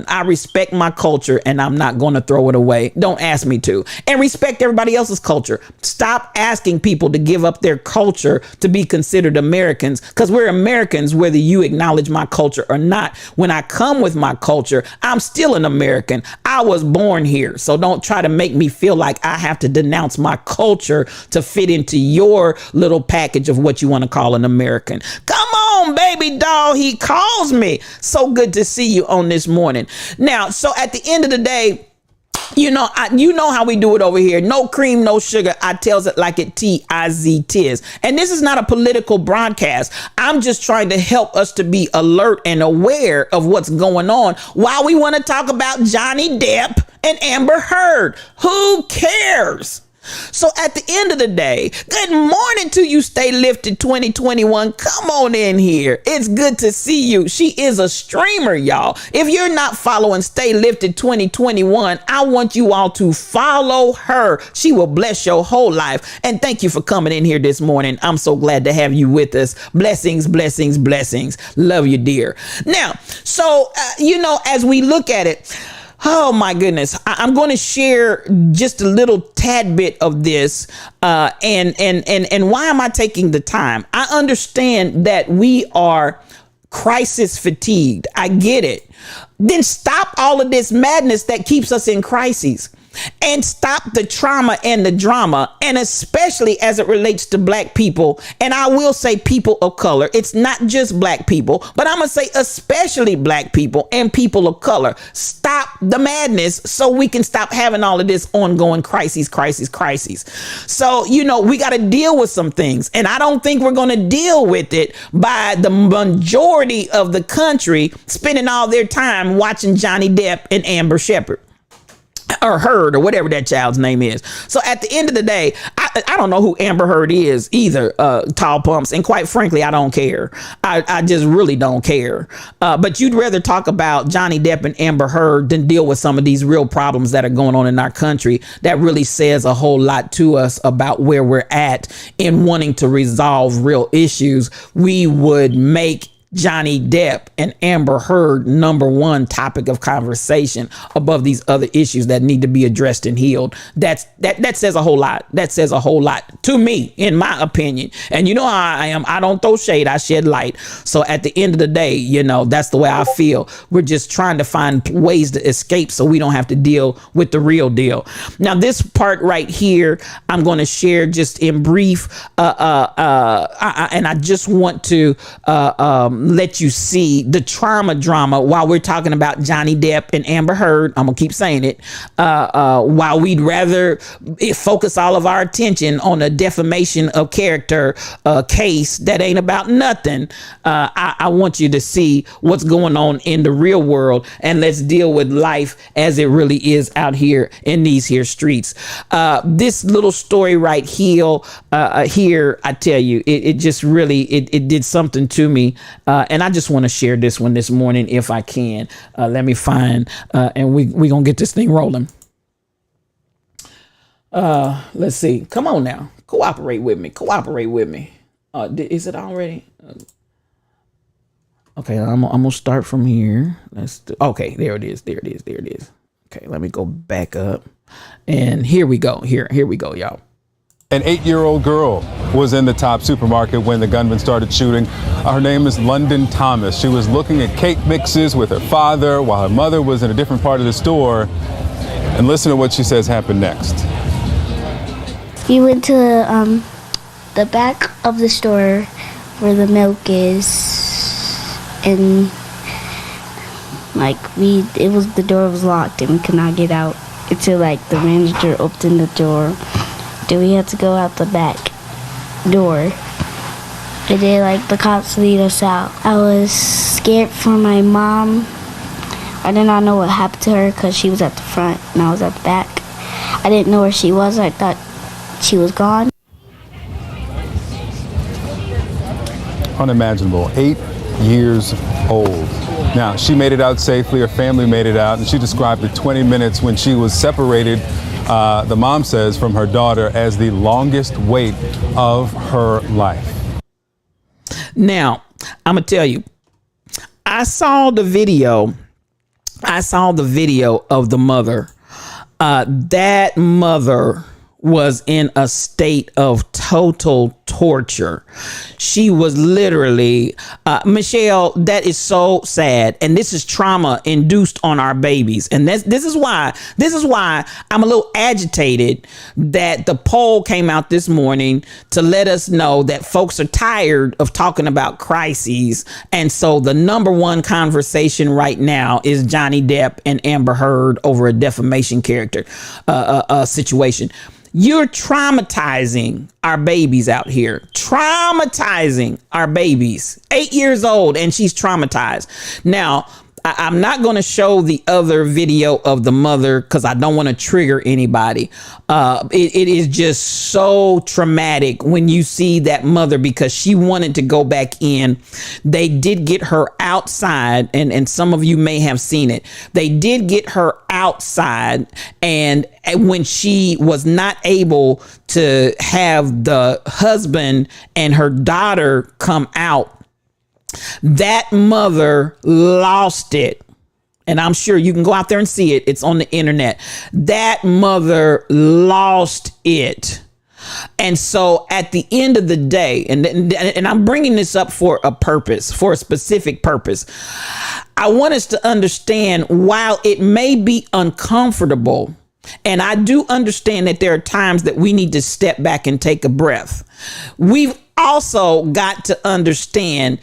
I respect my culture and I'm not going to throw it away. Don't ask me to. And respect everybody else's culture. Stop asking people to give up their culture to be considered Americans, because we're Americans whether you acknowledge my culture or not. When I come with my culture, I'm still an American. I was born here. So don't try to make me feel like I have to denounce my culture to fit into your little package of what you want to call an American. Come on, baby doll. He calls me. So good to see you on this morning. Now, so at the end of the day, you know how we do it over here. No cream, no sugar. I tells it like it tis. And this is not a political broadcast. I'm just trying to help us to be alert and aware of what's going on while we want to talk about Johnny Depp and Amber Heard. Who cares? So at the end of the day, good morning to you, Stay Lifted 2021. Come on in here. It's good to see you. She is a streamer, y'all. If you're not following Stay Lifted 2021, I want you all to follow her. She will bless your whole life. And thank you for coming in here this morning. I'm so glad to have you with us. Blessings, blessings, blessings. Love you, dear. Now, so, as we look at it, oh my goodness, I'm going to share just a little tad bit of this. And why am I taking the time? I understand that we are crisis fatigued. I get it. Then stop all of this madness that keeps us in crises. And stop the trauma and the drama, and especially as it relates to black people. And I will say people of color. It's not just black people, but I'm going to say especially black people and people of color. Stop the madness so we can stop having all of this ongoing crises. So, we got to deal with some things. And I don't think we're going to deal with it by the majority of the country spending all their time watching Johnny Depp and Amber Shepherd. Or Heard, or whatever that child's name is. So at the end of the day, I don't know who Amber Heard is either, tall pumps. And quite frankly, I don't care. I just really don't care. But you'd rather talk about Johnny Depp and Amber Heard than deal with some of these real problems that are going on in our country. That really says a whole lot to us about where we're at in wanting to resolve real issues. We would make Johnny Depp and Amber Heard number one topic of conversation above these other issues that need to be addressed and healed. That says a whole lot. That says a whole lot to me, in my opinion. And you know how I am. I don't throw shade. I shed light. So at the end of the day, that's the way I feel. We're just trying to find ways to escape so we don't have to deal with the real deal. Now, this part right here, I'm going to share just in brief. And I just want to let you see the trauma drama while we're talking about Johnny Depp and Amber Heard. I'm gonna keep saying it. While we'd rather focus all of our attention on a defamation of character case that ain't about nothing, I want you to see what's going on in the real world, and let's deal with life as it really is out here in these here streets. This little story right here, I tell you, it just really it did something to me. And I just want to share this one this morning if I can. Let me find, and we're going to get this thing rolling. Let's see. Come on now. Cooperate with me. Is it already? Okay, I'm gonna start from here. Okay, there it is. Okay, let me go back up, and here we go. Here we go, y'all. An 8-year-old girl was in the Top supermarket when the gunman started shooting. Her name is London Thomas. She was looking at cake mixes with her father while her mother was in a different part of the store. And listen to what she says happened next. We went to the back of the store where the milk is, and the door was locked and we could not get out until the manager opened the door. Then we had to go out the back door. And then the cops lead us out. I was scared for my mom. I did not know what happened to her because she was at the front and I was at the back. I didn't know where she was. I thought she was gone. Unimaginable. 8 years old. Now, she made it out safely. Her family made it out. And she described the 20 minutes when she was separated, the mom says, from her daughter as the longest wait of her life. Now, I'm going to tell you, I saw the video of the mother. That mother was in a state of total torture. She was literally, Michelle, that is so sad. And this is trauma induced on our babies. And this is why I'm a little agitated that the poll came out this morning to let us know that folks are tired of talking about crises. And so the number one conversation right now is Johnny Depp and Amber Heard over a defamation character situation. You're traumatizing our babies out here. Traumatizing our babies. 8 years old and she's traumatized. Now, I'm not going to show the other video of the mother because I don't want to trigger anybody. It is just so traumatic when you see that mother because she wanted to go back in. They did get her outside, and some of you may have seen it. They did get her outside, and when she was not able to have the husband and her daughter come out, that mother lost it. And I'm sure you can go out there and see it. It's on the internet. That mother lost it. And so at the end of the day, and I'm bringing this up for a purpose, for a specific purpose. I want us to understand, while it may be uncomfortable, and I do understand that there are times that we need to step back and take a breath. We've also got to understand,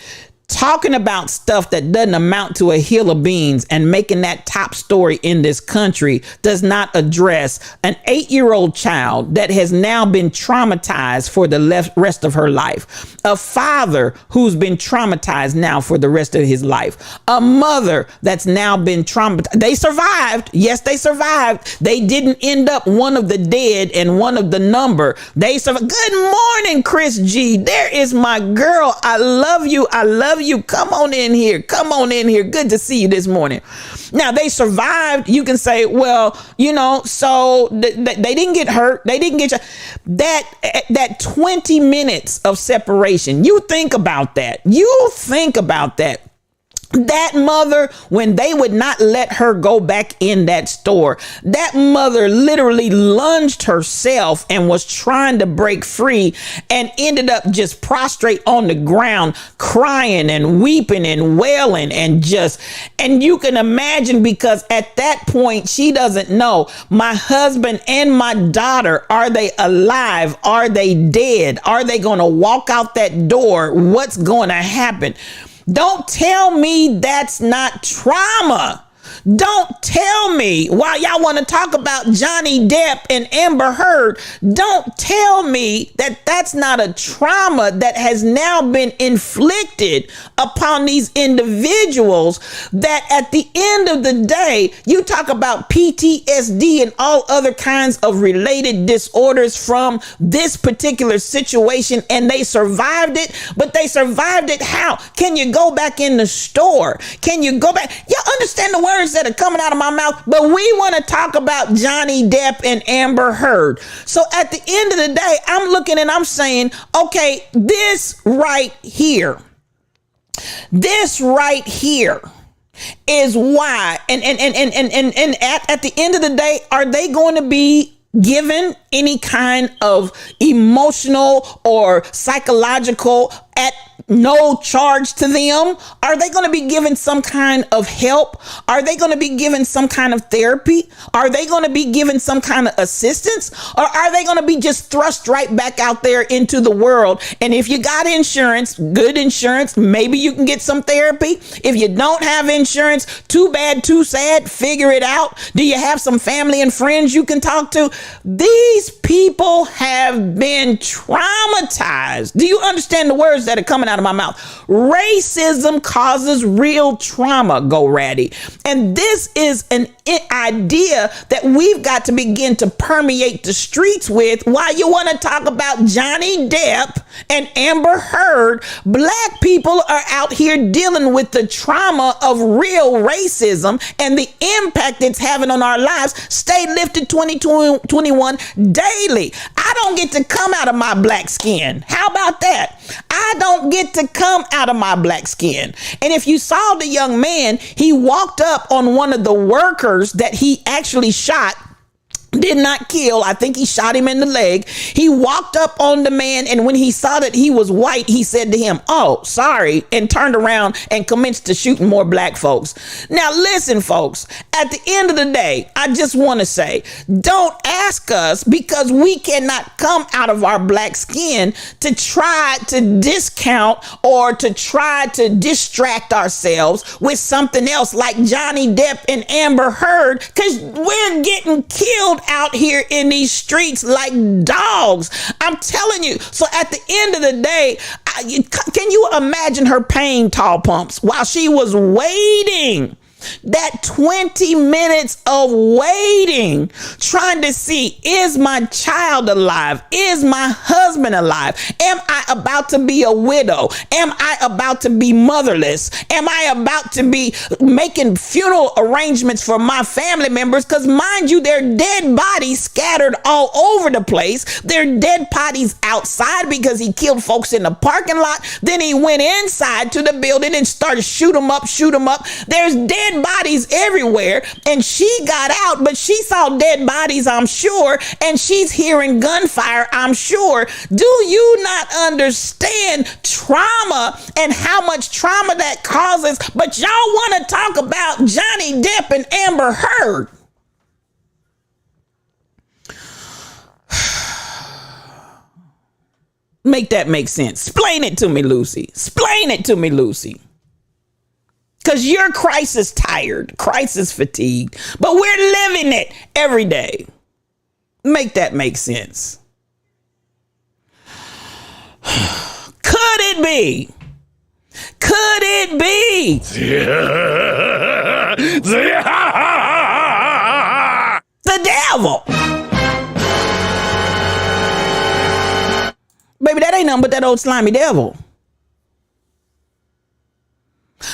talking about stuff that doesn't amount to a hill of beans and making that top story in this country does not address an 8-year-old child that has now been traumatized for the rest of her life. A father who's been traumatized now for the rest of his life. A mother that's now been traumatized. They survived. Yes, they survived. They didn't end up one of the dead and one of the number. They survived. Good morning, Chris G. There is my girl. I love you. I love you. Come on in here. Come on in here. Good to see you this morning. Now, they survived. You can say, well, so they didn't get hurt. They didn't get that 20 minutes of separation. You think about that. That mother, when they would not let her go back in that store, that mother literally lunged herself and was trying to break free and ended up just prostrate on the ground, crying and weeping and wailing and you can imagine, because at that point, she doesn't know, my husband and my daughter, are they alive? Are they dead? Are they going to walk out that door? What's going to happen? Don't tell me that's not trauma. Don't tell me, while y'all want to talk about Johnny Depp and Amber Heard, don't tell me that that's not a trauma that has now been inflicted upon these individuals, that at the end of the day, you talk about PTSD and all other kinds of related disorders from this particular situation, and they survived it. But they survived it how? Can you go back in the store? Can you go back? Y'all understand the words that are coming out of my mouth, but we want to talk about Johnny Depp and Amber Heard. So at the end of the day, I'm looking and I'm saying, okay, this right here is why. And at the end of the day, are they going to be given any kind of emotional or psychological at no charge to them? Are they going to be given some kind of help? Are they going to be given some kind of therapy? Are they going to be given some kind of assistance? Or are they going to be just thrust right back out there into the world? And if you got insurance, good insurance, maybe you can get some therapy. If you don't have insurance, too bad, too sad, figure it out. Do you have some family and friends you can talk to? These people have been traumatized. Do you understand the words that are coming out of my mouth? Racism causes real trauma, Go Ratty. And this is an idea that we've got to begin to permeate the streets with. While you want to talk about Johnny Depp and Amber Heard, black people are out here dealing with the trauma of real racism and the impact it's having on our lives. Stay Lifted 2021 daily. I don't get to come out of my black skin. How about that? I don't get to come out of my black skin. And if you saw the young man, he walked up on one of the workers that he actually shot. Did not kill. I think he shot him in the leg. He walked up on the man, and when he saw that he was white, he said to him, "Oh, sorry," and turned around and commenced to shooting more black folks. Now, listen, folks, at the end of the day, I just want to say, don't ask us, because we cannot come out of our black skin, to try to discount or to try to distract ourselves with something else like Johnny Depp and Amber Heard, because we're getting killed out here in these streets like dogs. I'm telling you. So at the end of the day, can you imagine her paying tall pumps while she was waiting? That 20 minutes of waiting, trying to see, is my child alive? Is my husband alive? Am I about to be a widow? Am I about to be motherless? Am I about to be making funeral arrangements for my family members? Because mind you, there are dead bodies scattered all over the place. There are dead bodies outside because he killed folks in the parking lot. Then he went inside to the building and started shoot them up. There's dead bodies everywhere, and she got out, but she saw dead bodies, I'm sure, and she's hearing gunfire, I'm sure. Do you not understand trauma and how much trauma that causes? But y'all want to talk about Johnny Depp and Amber Heard. Make that make sense. Explain it to me, Lucy. Explain it to me, Lucy. Because you're crisis tired, crisis fatigued, but we're living it every day. Make that make sense. Could it be? Could it be? The devil. Baby, that ain't nothing but that old slimy devil.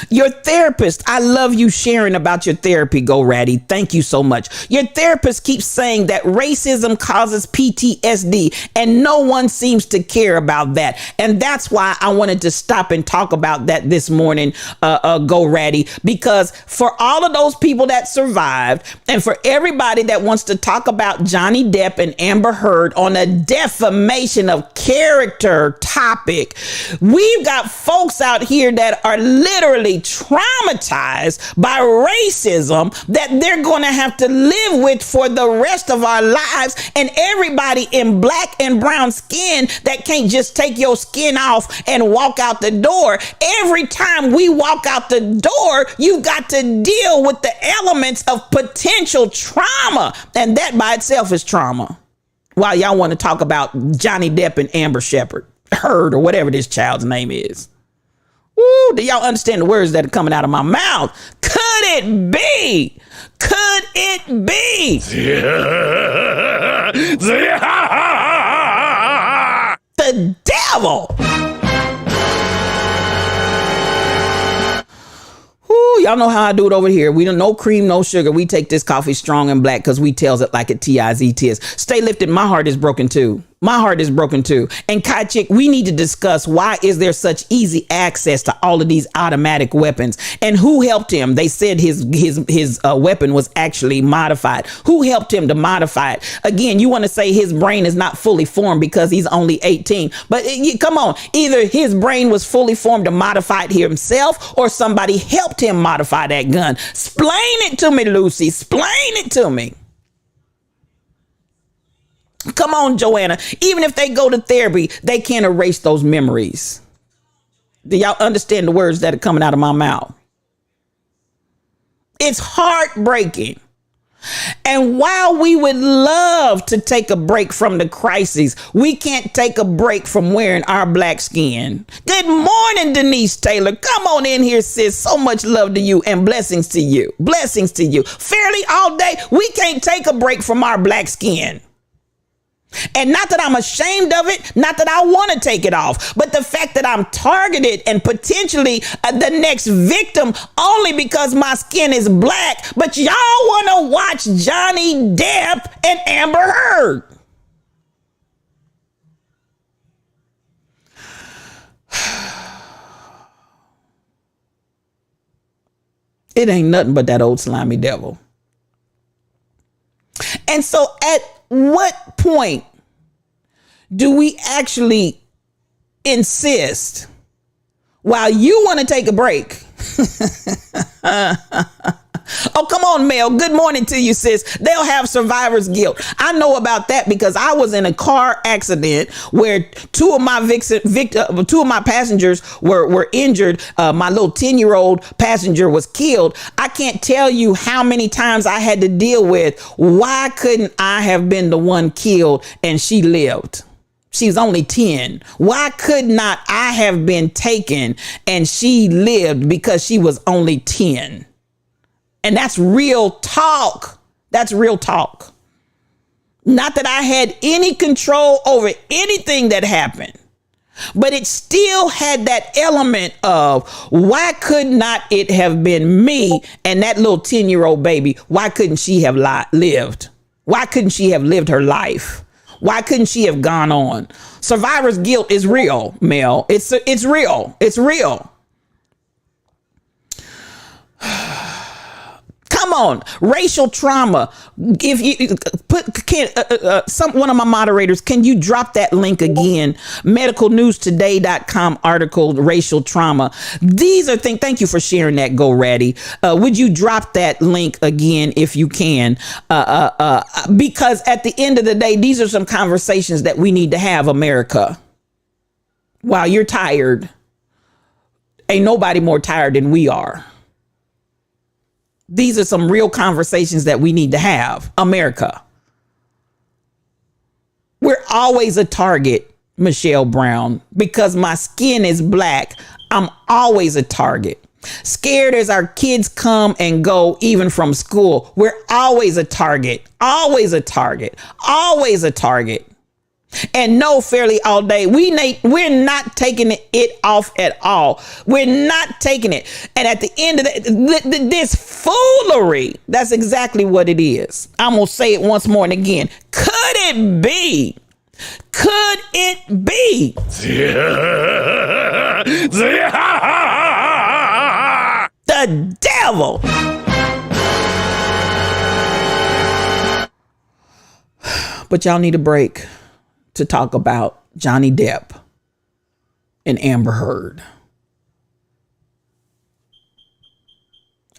Your therapist, I love you sharing about your therapy, Go Ratty. Thank you so much. Your therapist keeps saying that racism causes PTSD, and no one seems to care about that. And that's why I wanted to stop and talk about that this morning, Go Ratty, because for all of those people that survived, and for everybody that wants to talk about Johnny Depp and Amber Heard on a defamation of character topic, we've got folks out here that are literally traumatized by racism that they're going to have to live with for the rest of our lives. And everybody in black and brown skin that can't just take your skin off and walk out the door. Every time we walk out the door, you've got to deal with the elements of potential trauma. And that by itself is trauma. While y'all want to talk about Johnny Depp and Amber Heard or whatever this child's name is. Woo, do y'all understand the words that are coming out of my mouth? Could it be? Could it be? The devil. Woo, y'all know how I do it over here. We don't no cream, no sugar. We take this coffee strong and black because we tells it like it T-I-Z-T-is. Stay lifted. My heart is broken too. My heart is broken too. And Kai Chick, we need to discuss why is there such easy access to all of these automatic weapons, and who helped him? They said his weapon was actually modified. Who helped him to modify it? Again, you want to say his brain is not fully formed because he's only 18, but come on, either his brain was fully formed to modify it himself, or somebody helped him modify that gun. Explain it to me, Lucy. Explain it to me. Come on, Joanna. Even if they go to therapy, they can't erase those memories. Do y'all understand the words that are coming out of my mouth? It's heartbreaking. And while we would love to take a break from the crises, we can't take a break from wearing our black skin. Good morning, Denise Taylor. Come on in here, sis. So much love to you and blessings to you. Blessings to you. Fairly all day, we can't take a break from our black skin. And not that I'm ashamed of it, not that I want to take it off, but the fact that I'm targeted and potentially the next victim only because my skin is black. But y'all want to watch Johnny Depp and Amber Heard. It ain't nothing but that old slimy devil. And so at what point do we actually insist while you want to take a break? Oh, come on, Mel. Good morning to you, sis. They'll have survivor's guilt. I know about that because I was in a car accident where two of my passengers were injured. My little 10-year-old passenger was killed. I can't tell you how many times I had to deal with, why couldn't I have been the one killed and she lived? She's only 10. Why could not I have been taken and she lived because she was only 10? And that's real talk. That's real talk. Not that I had any control over anything that happened, but it still had that element of, why could not it have been me and that little 10-year-old baby? Why couldn't she have lived? Why couldn't she have lived her life? Why couldn't she have gone on? Survivor's guilt is real, Mel. It's real. It's real. Come on, racial trauma. If you one of my moderators, can you drop that link again? Medicalnewstoday.com article, racial trauma. These are things. Thank you for sharing that, Go Ratty. Would you drop that link again if you can? Because at the end of the day, these are some conversations that we need to have, America. While you're tired, ain't nobody more tired than we are. These are some real conversations that we need to have, America. We're always a target, Michelle Brown, because my skin is black. I'm always a target. Scared as our kids come and go, even from school. We're always a target, always a target, always a target. And no, Fairly all day, we're not taking it off at all. We're not taking it. And at the end of this foolery, that's exactly what it is. I'm going to say it once more and again. Could it be? Could it be? The devil. But y'all need a break to talk about Johnny Depp and Amber Heard.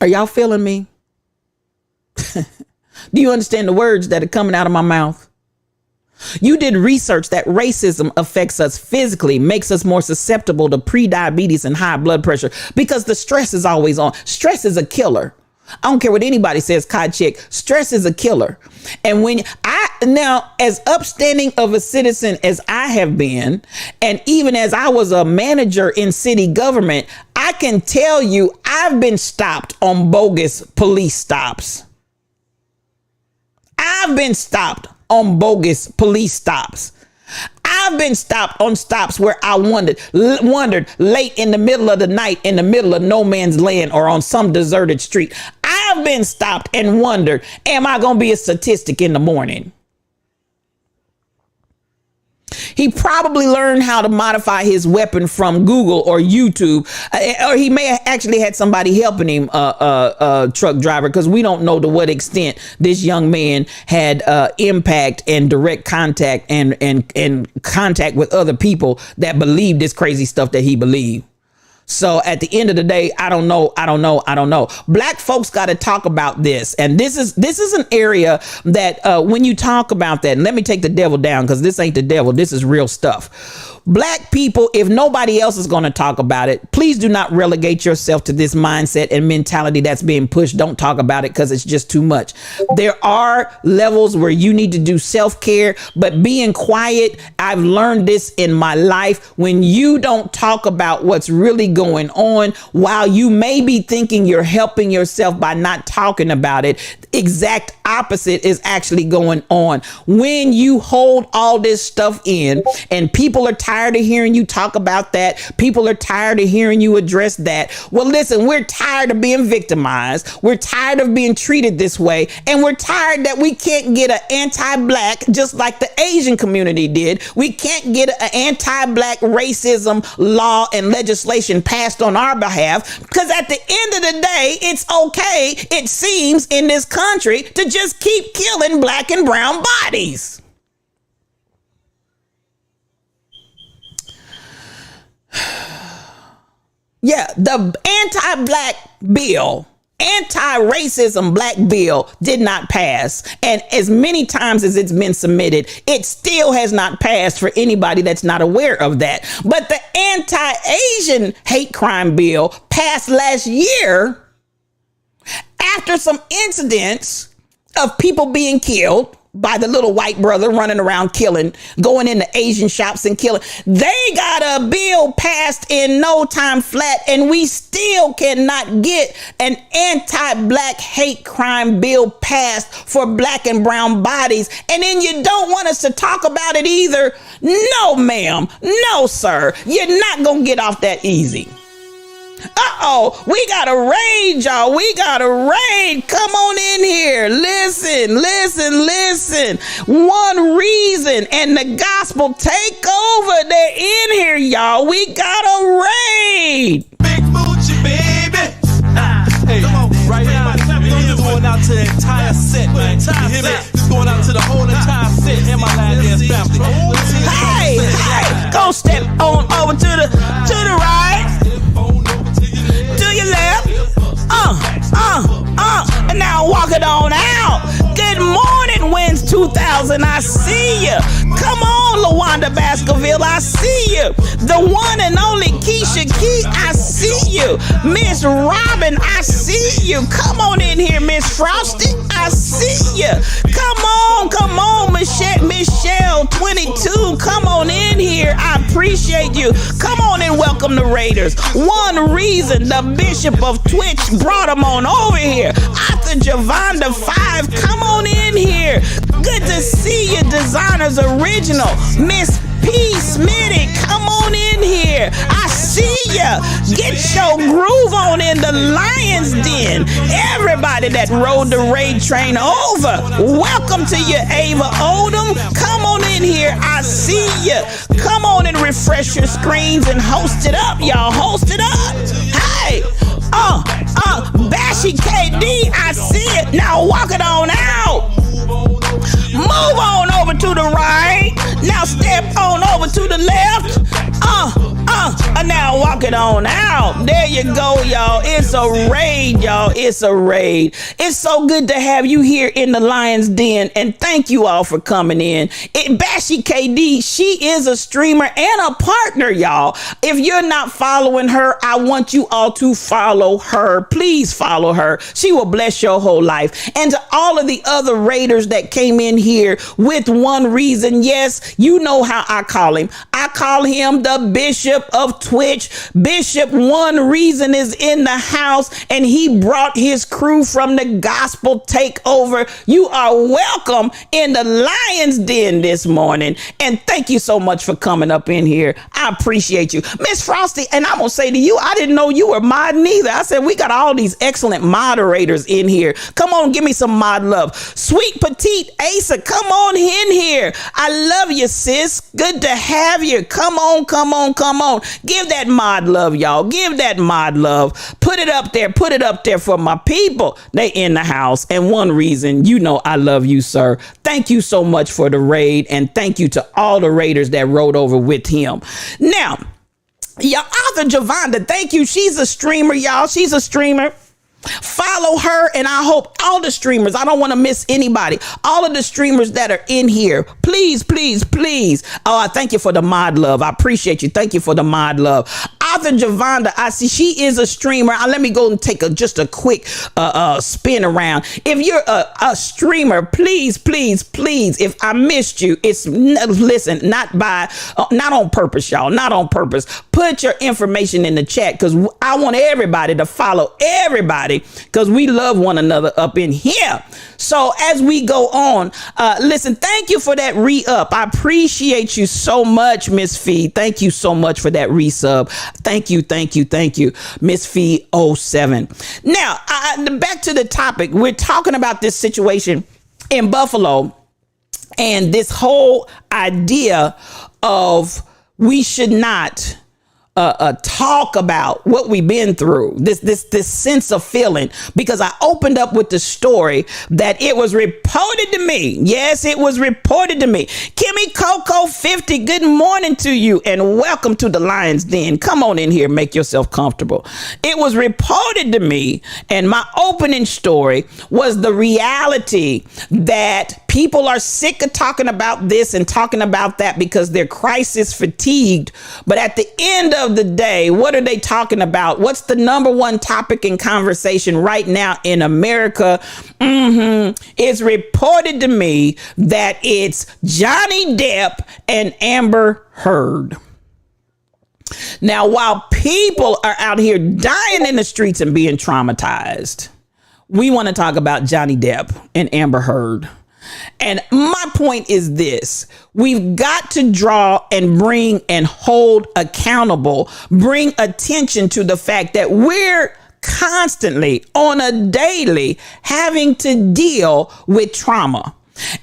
Are y'all feeling me? Do you understand the words that are coming out of my mouth? You did research that racism affects us physically, makes us more susceptible to pre-diabetes and high blood pressure because the stress is always on. Stress is a killer. I don't care what anybody says, Kai Chick. Stress is a killer. And now, as upstanding of a citizen as I have been, and even as I was a manager in city government, I can tell you I've been stopped on bogus police stops. I've been stopped on bogus police stops. I've been stopped on stops where I wondered late in the middle of the night, in the middle of no man's land or on some deserted street. I've been stopped and wondered, am I going to be a statistic in the morning? He probably learned how to modify his weapon from Google or YouTube, or he may have actually had somebody helping him, truck driver, because we don't know to what extent this young man had impact and direct contact and contact with other people that believed this crazy stuff that he believed. So at the end of the day, I don't know. Black folks got to talk about this. And this is an area that when you talk about that, and let me take the devil down, because this ain't the devil. This is real stuff. Black people, if nobody else is going to talk about it, please do not relegate yourself to this mindset and mentality that's being pushed. Don't talk about it because it's just too much. There are levels where you need to do self-care, but being quiet, I've learned this in my life. When you don't talk about what's really going on, while you may be thinking you're helping yourself by not talking about it, exact opposite is actually going on. When you hold all this stuff in and people are tired of hearing you talk about that, people are tired of hearing you address that. Well, listen, we're tired of being victimized. We're tired of being treated this way. And we're tired that we can't get an anti-black, just like the Asian community did. We can't get an anti-black racism law and legislation passed on our behalf, because at the end of the day, it's okay, it seems, in this country to just keep killing black and brown bodies. Yeah, the anti-black bill, anti-racism black bill did not pass. And as many times as it's been submitted, it still has not passed for anybody that's not aware of that. But the anti-Asian hate crime bill passed last year after some incidents of people being killed by the little white brother running around killing, going into Asian shops and killing. They got a bill passed in no time flat, and we still cannot get an anti-black hate crime bill passed for black and brown bodies. And then you don't want us to talk about it either. No, ma'am. No, sir. You're not going to get off that easy. Uh-oh, we got a raid, y'all. We got a raid. Come on in here. Listen. One Reason and the Gospel Takeover. They're in here, y'all. We got a raid. Big Moochie, baby. Hey, come on, right now. This is going out to the entire set, man. You hear me? This is going out to the whole entire set. And my lad dance family. Hey, go step on over to the right. To your left, and now walk it on out. Good morning, Wins 2000, I see you. Come on, LaWanda Baskerville, I see you. The one and only Keisha Key, I see you. Miss Robin, I see you. Come on in here, Miss Frosty, I see you. Come on, Michelle 22, come on in here. I appreciate you. Come on and welcome the Raiders. One Reason, the Bishop of Twitch, brought them on over here. Arthur Javonda 5, come on in here. Good to see you, Designers Original. Miss P. Smitty, come on in here. I see ya. Get your groove on in the Lion's Den. Everybody that rode the raid train over, welcome to you, Ava Odom. Come on in here. I see ya. Come on and refresh your screens and host it up, y'all. Host it up. Hey, Bashy KD, I see it. Now walk it on out. Move on over to the right. Now step on over to the left. And now walk it on out. There you go, y'all. It's a raid, y'all. It's a raid. It's so good to have you here in the Lion's Den, and thank you all for coming in. Bashy KD, she is a streamer and a partner, y'all. If you're not following her, I want you all to follow her. Please follow her. She will bless your whole life. And to all of the other raiders that came in here with One Reason, yes, you know how I call him. I call him the Bishop of Twitch, Bishop One Reason is in the house, and he brought his crew from the Gospel Takeover. You are welcome in the Lion's Den this morning, and thank you so much for coming up in here. I appreciate you, Miss Frosty. And I'm gonna say to you, I didn't know you were modding either. I said we got all these excellent moderators in here. Come on, give me some mod love. Sweet Petite Asa, come on in here. I love you, sis. Good to have you. Come on, come on, come on. Give that mod love, y'all. Give that mod love. Put it up there. Put it up there for my people. They in the house. And One Reason, you know I love you, sir. Thank you so much for the raid. And thank you to all the raiders that rode over with him. Now, your author Javonda, thank you. She's a streamer, y'all. She's a streamer. Follow her, and I hope all the streamers, I don't want to miss anybody, all of the streamers that are in here, please, please, please. Oh, I thank you for the mod love. I appreciate you. Thank you for the mod love. Author Javonda, I see she is a streamer. Let me go and take just a quick spin around. If you're a streamer, please, please, please, if I missed you, listen, not on purpose, y'all, not on purpose. Put your information in the chat, because I want everybody to follow everybody, because we love one another up in here. So as we go on, listen, thank you for that re-up. I appreciate you so much, Miss Fee. Thank you so much for that resub. Thank you, thank you, thank you, Miss Fee 07. Now, back to the topic. We're talking about this situation in Buffalo and this whole idea of we should not talk about what we've been through, this sense of feeling, because I opened up with the story that it was reported to me. Yes, it was reported to me. Kimmy Coco 50, good morning to you and welcome to the Lion's Den. Come on in here, make yourself comfortable. It was reported to me, and my opening story was the reality that people are sick of talking about this and talking about that because they're crisis fatigued. But at the end of the day, what are they talking about? What's the number one topic in conversation right now in America? It's reported to me that it's Johnny Depp and Amber Heard. Now, while people are out here dying in the streets and being traumatized, we want to talk about Johnny Depp and Amber Heard. And my point is this: we've got to draw and bring and hold accountable, bring attention to the fact that we're constantly on a daily having to deal with trauma.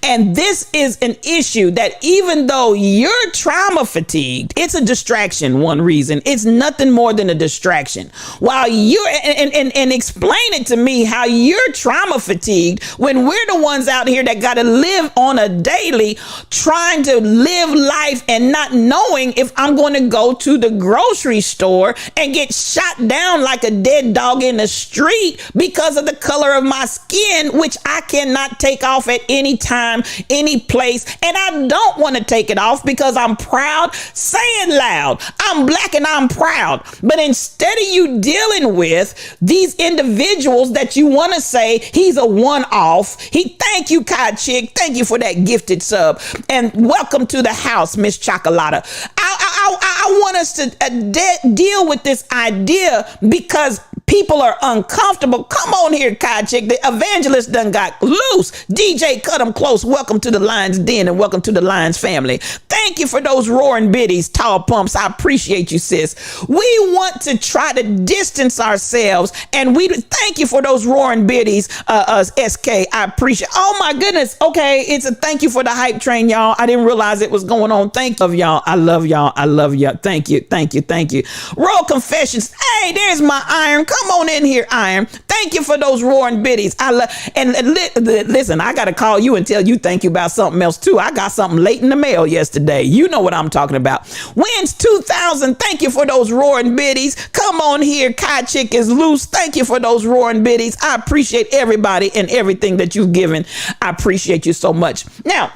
And this is an issue that even though you're trauma fatigued, it's a distraction. One Reason, it's nothing more than a distraction. While you're and explain it to me how you're trauma fatigued when we're the ones out here that got to live on a daily, trying to live life and not knowing if I'm going to go to the grocery store and get shot down like a dead dog in the street because of the color of my skin, which I cannot take off at any time, any place. And I don't want to take it off because I'm proud. Say it loud. I'm black and I'm proud. But instead of you dealing with these individuals that you want to say he's a one-off, thank you, Kai Chick. Thank you for that gifted sub. And welcome to the house, Miss Chocolata. I want us to deal with this idea because people are uncomfortable. Come on here, Kai Chick. The evangelist done got loose. DJ cut him close. Welcome to the Lion's Den and welcome to the Lion's family. Thank you for those roaring biddies, tall pumps. I appreciate you, sis. We want to try to distance ourselves, and we thank you for those roaring biddies, SK. I appreciate. Oh my goodness. Okay, it's a thank you for the hype train, y'all. I didn't realize it was going on. Thank you, y'all. I love y'all. I love y'all. Thank you. Thank you. Thank you. Roll confessions. Hey, there's my Iron. Come on in here, Iron. Thank you for those roaring biddies. I love and listen, I gotta call you and tell you thank you about something else too. I got something late in the mail yesterday. You know what I'm talking about. Wins 2000. Thank you for those roaring biddies. Come on here. Kai Chick is loose. Thank you for those roaring biddies. I appreciate everybody and everything that you've given. I appreciate you so much. Now,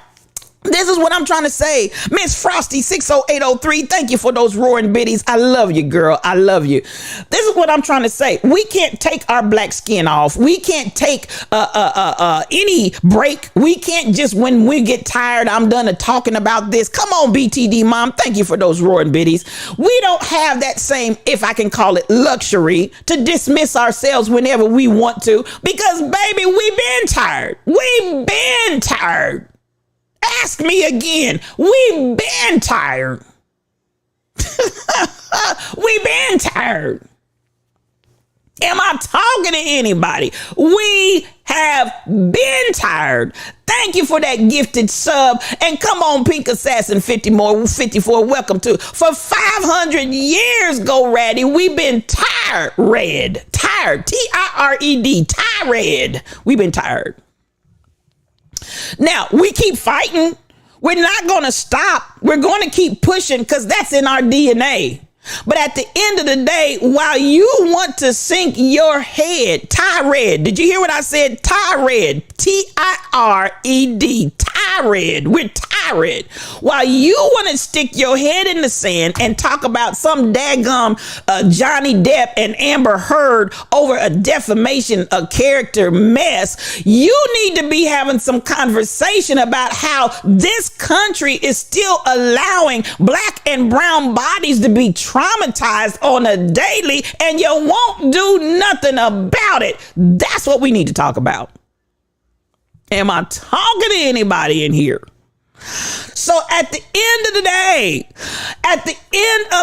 This is what I'm trying to say. Miss Frosty 60803, thank you for those roaring biddies. I love you, girl. I love you. This is what I'm trying to say. We can't take our black skin off. We can't take any break. We can't just, when we get tired, I'm done of talking about this. Come on, BTD mom. Thank you for those roaring biddies. We don't have that same, if I can call it, luxury to dismiss ourselves whenever we want to, because baby, we've been tired. We've been tired. Ask me again. We've been tired. We've been tired. Am I talking to anybody? We have been tired. Thank you for that gifted sub. And come on, Pink Assassin 54. Welcome to. For 500 years, Go Ratty, we've been tired. Tired. Tired. Tired. We've been tired. Now, we keep fighting. We're not going to stop. We're going to keep pushing because that's in our DNA. But at the end of the day, while you want to sink your head, tired. Did you hear what I said? Tired. Tired. Tired. We're tired. While you want to stick your head in the sand and talk about some daggum Johnny Depp and Amber Heard over a defamation of character mess, you need to be having some conversation about how this country is still allowing black and brown bodies to be traumatized on a daily, and you won't do nothing about it. That's what we need to talk about. Am I talking to anybody in here? So at the end of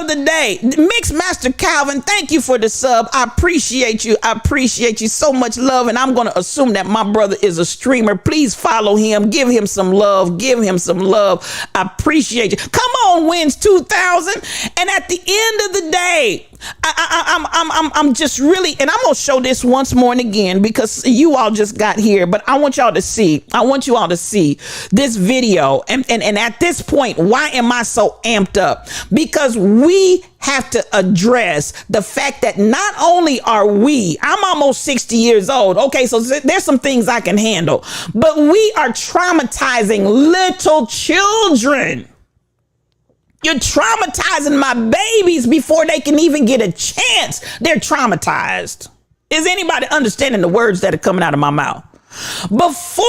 the day, Mixmaster Calvin, thank you for the sub. I appreciate you. I appreciate you so much love. And I'm going to assume that my brother is a streamer. Please follow him. Give him some love. Give him some love. I appreciate you. Come on, Wins 2000. And at the end of the day, I'm just really, and I'm going to show this once more and again because you all just got here, but I want you all to see this video. And at this point, why am I so amped up? Because we have to address the fact that not only are I'm almost 60 years old. Okay, so there's some things I can handle, but we are traumatizing little children. You're traumatizing my babies before they can even get a chance. They're traumatized. Is anybody understanding the words that are coming out of my mouth? Before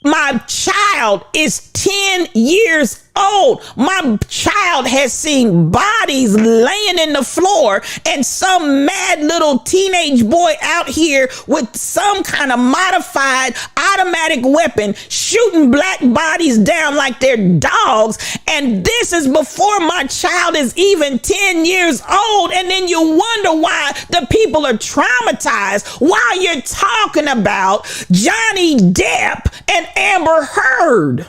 my child is 10 years old, my child has seen bodies laying in the floor and some mad little teenage boy out here with some kind of modified automatic weapon shooting black bodies down like they're dogs. And this is before my child is even 10 years old. And then you wonder why the people are traumatized while you're talking about Johnny Depp and Amber Heard.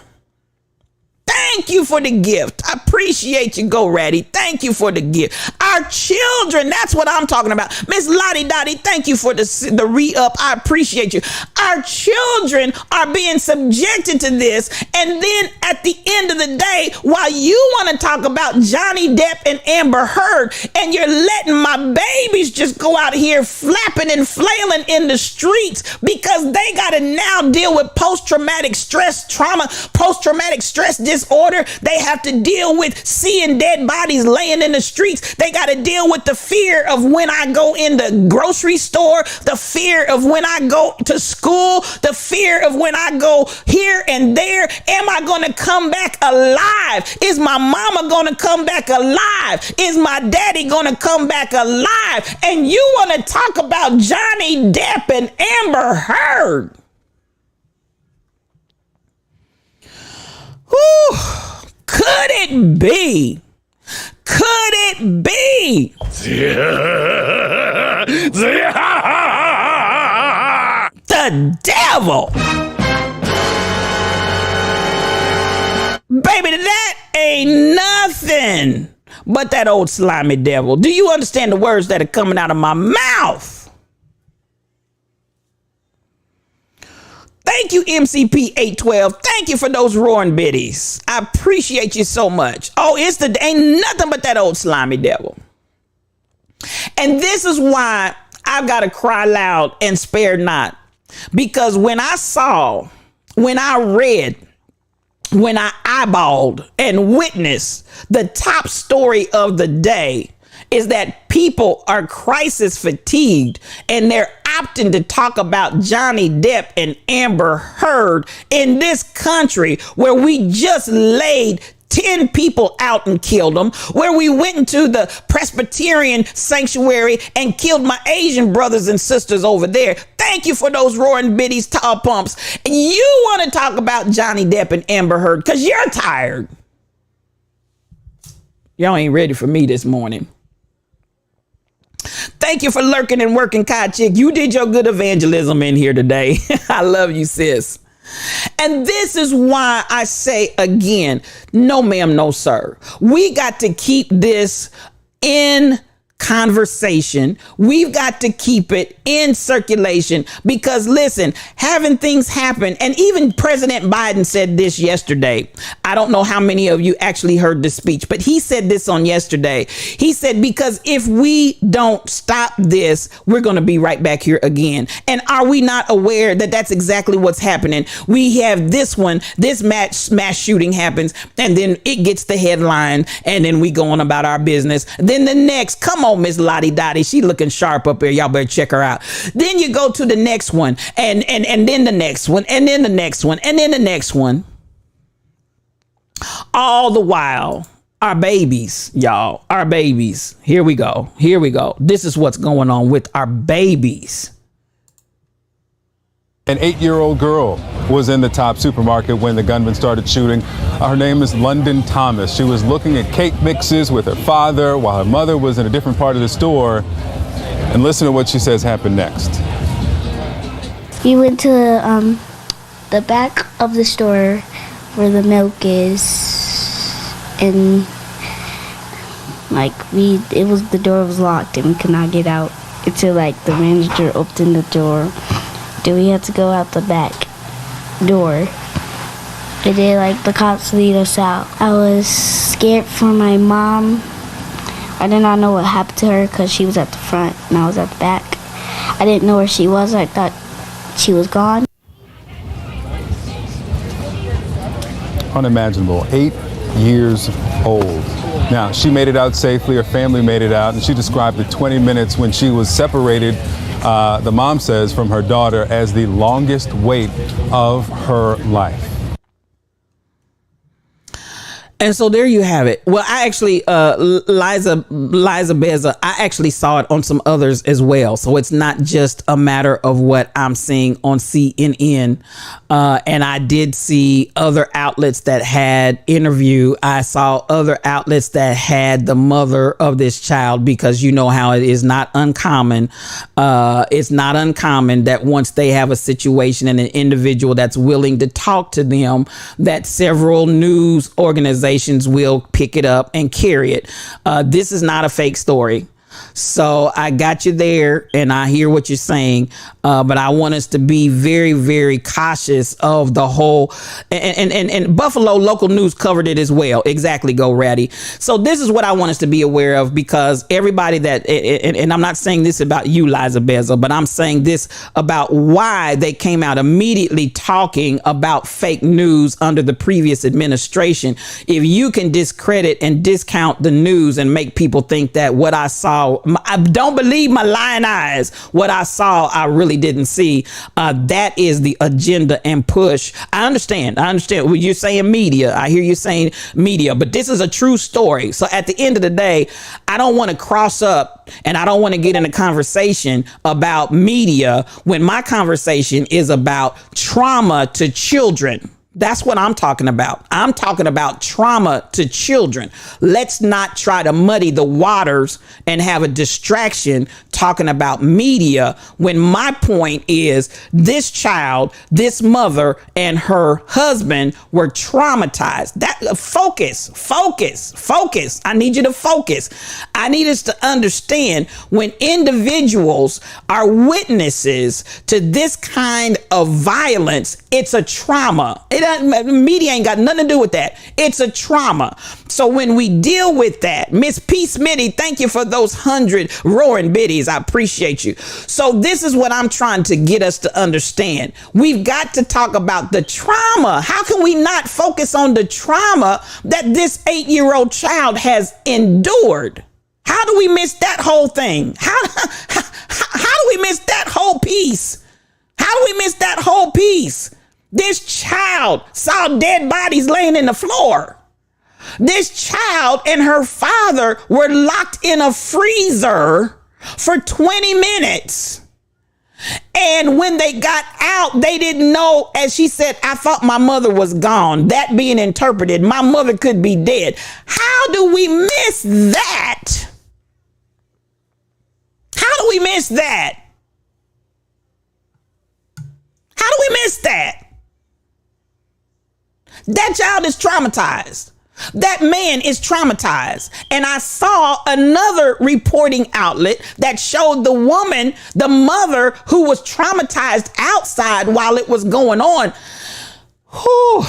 Thank you for the gift. I appreciate you, Go Ratty. Thank you for the gift. Our children, that's what I'm talking about. Miss Lottie Dottie, thank you for the re-up. I appreciate you. Our children are being subjected to this. And then at the end of the day, while you want to talk about Johnny Depp and Amber Heard, and you're letting my babies just go out here flapping and flailing in the streets because they got to now deal with post-traumatic stress disorder. They have to deal with seeing dead bodies laying in the streets. They got to deal with the fear of when I go in the grocery store, the fear of when I go to school, the fear of when I go here and there. Am I going to come back alive? Is my mama going to come back alive? Is my daddy going to come back alive? And you want to talk about Johnny Depp and Amber Heard? Whew. Could it be? Could it be? The devil. Baby, that ain't nothing but that old slimy devil. Do you understand the words that are coming out of my mouth? Thank you, MCP 812. Thank you for those roaring biddies. I appreciate you so much. Oh, ain't nothing but that old slimy devil. And this is why I've got to cry loud and spare not. Because when I read when I eyeballed and witnessed the top story of the day is that people are crisis fatigued and they're opting to talk about Johnny Depp and Amber Heard in this country where we just laid 10 people out and killed them, where we went into the Presbyterian sanctuary and killed my Asian brothers and sisters over there. Thank you for those roaring biddies, tall pumps. And you want to talk about Johnny Depp and Amber Heard because you're tired. Y'all ain't ready for me this morning. Thank you for lurking and working, Kai Chick. You did your good evangelism in here today. I love you, sis. And this is why I say again, no ma'am, no sir. We got to keep this in conversation. We've got to keep it in circulation because listen, having things happen, and even President Biden said this yesterday. I don't know how many of you actually heard this speech, but he said this on yesterday. He said, because if we don't stop this, we're going to be right back here again. And are we not aware that that's exactly what's happening? We have this mass shooting happens, and then it gets the headline, and then we go on about our business. Then the next, come on, Miss Lottie Dottie, she looking sharp up here. Y'all better check her out. Then you go to the next one, and then the next one, and then the next one, and then the next one. All the while, our babies, y'all, our babies. Here we go. Here we go. This is what's going on with our babies. An 8-year-old girl was in the Top supermarket when the gunman started shooting. Her name is London Thomas. She was looking at cake mixes with her father while her mother was in a different part of the store. And listen to what she says happened next. We went to the back of the store where the milk is, and the door was locked and we could not get out until the manager opened the door. Then we had to go out the back door. And then the cops lead us out. I was scared for my mom. I did not know what happened to her because she was at the front and I was at the back. I didn't know where she was. I thought she was gone. Unimaginable. 8 years old. Now, she made it out safely. Her family made it out. And she described the 20 minutes when she was separated, the mom says, from her daughter as the longest wait of her life. And so there you have it. Well, I actually, Liza Beza, I actually saw it on some others as well. So it's not just a matter of what I'm seeing on CNN. And I did see other outlets that had interview. I saw other outlets that had the mother of this child, because you know how it is not uncommon. It's not uncommon that once they have a situation and an individual that's willing to talk to them, that several news organizations will pick it up and carry it. This is not a fake story. So I got you there and I hear what you're saying. But I want us to be very, very cautious of the whole, and Buffalo local news covered it as well. Exactly. Go Ratty. So this is what I want us to be aware of, because everybody that, and I'm not saying this about you, Liza Beza, but I'm saying this about why they came out immediately talking about fake news under the previous administration. If you can discredit and discount the news and make people think that what I saw, I don't believe my lying eyes. What I saw, I really didn't see. That is the agenda and push. I understand. Well, you're saying media. I hear you saying media, but this is a true story. So at the end of the day, I don't want to cross up and I don't want to get in a conversation about media when my conversation is about trauma to children. That's what I'm talking about. I'm talking about trauma to children. Let's not try to muddy the waters and have a distraction talking about media when my point is this child, this mother and her husband were traumatized. That focus. I need you to focus. I need us to understand when individuals are witnesses to this kind of violence, it's a trauma. It Media ain't got nothing to do with that. It's a trauma. So when we deal with that, Miss P. Smitty, thank you for those 100 roaring biddies. I appreciate you. So this is what I'm trying to get us to understand. We've got to talk about the trauma. How can we not focus on the trauma that this 8-year-old child has endured? How do we miss that whole thing? How do we miss that whole piece? How do we miss that whole piece? This child saw dead bodies laying in the floor. This child and her father were locked in a freezer for 20 minutes. And when they got out, they didn't know, as she said, I thought my mother was gone. That being interpreted, my mother could be dead. How do we miss that? How do we miss that? How do we miss that? That child is traumatized. That man is traumatized. And I saw another reporting outlet that showed the woman, the mother, who was traumatized outside while it was going on. Whew.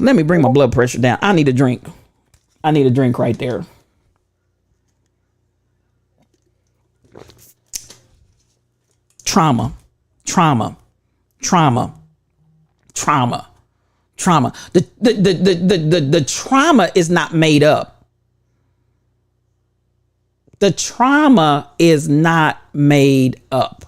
Let me bring my blood pressure down. I need a drink. I need a drink right there. Trauma, trauma, trauma, trauma, trauma. The trauma is not made up. The trauma is not made up.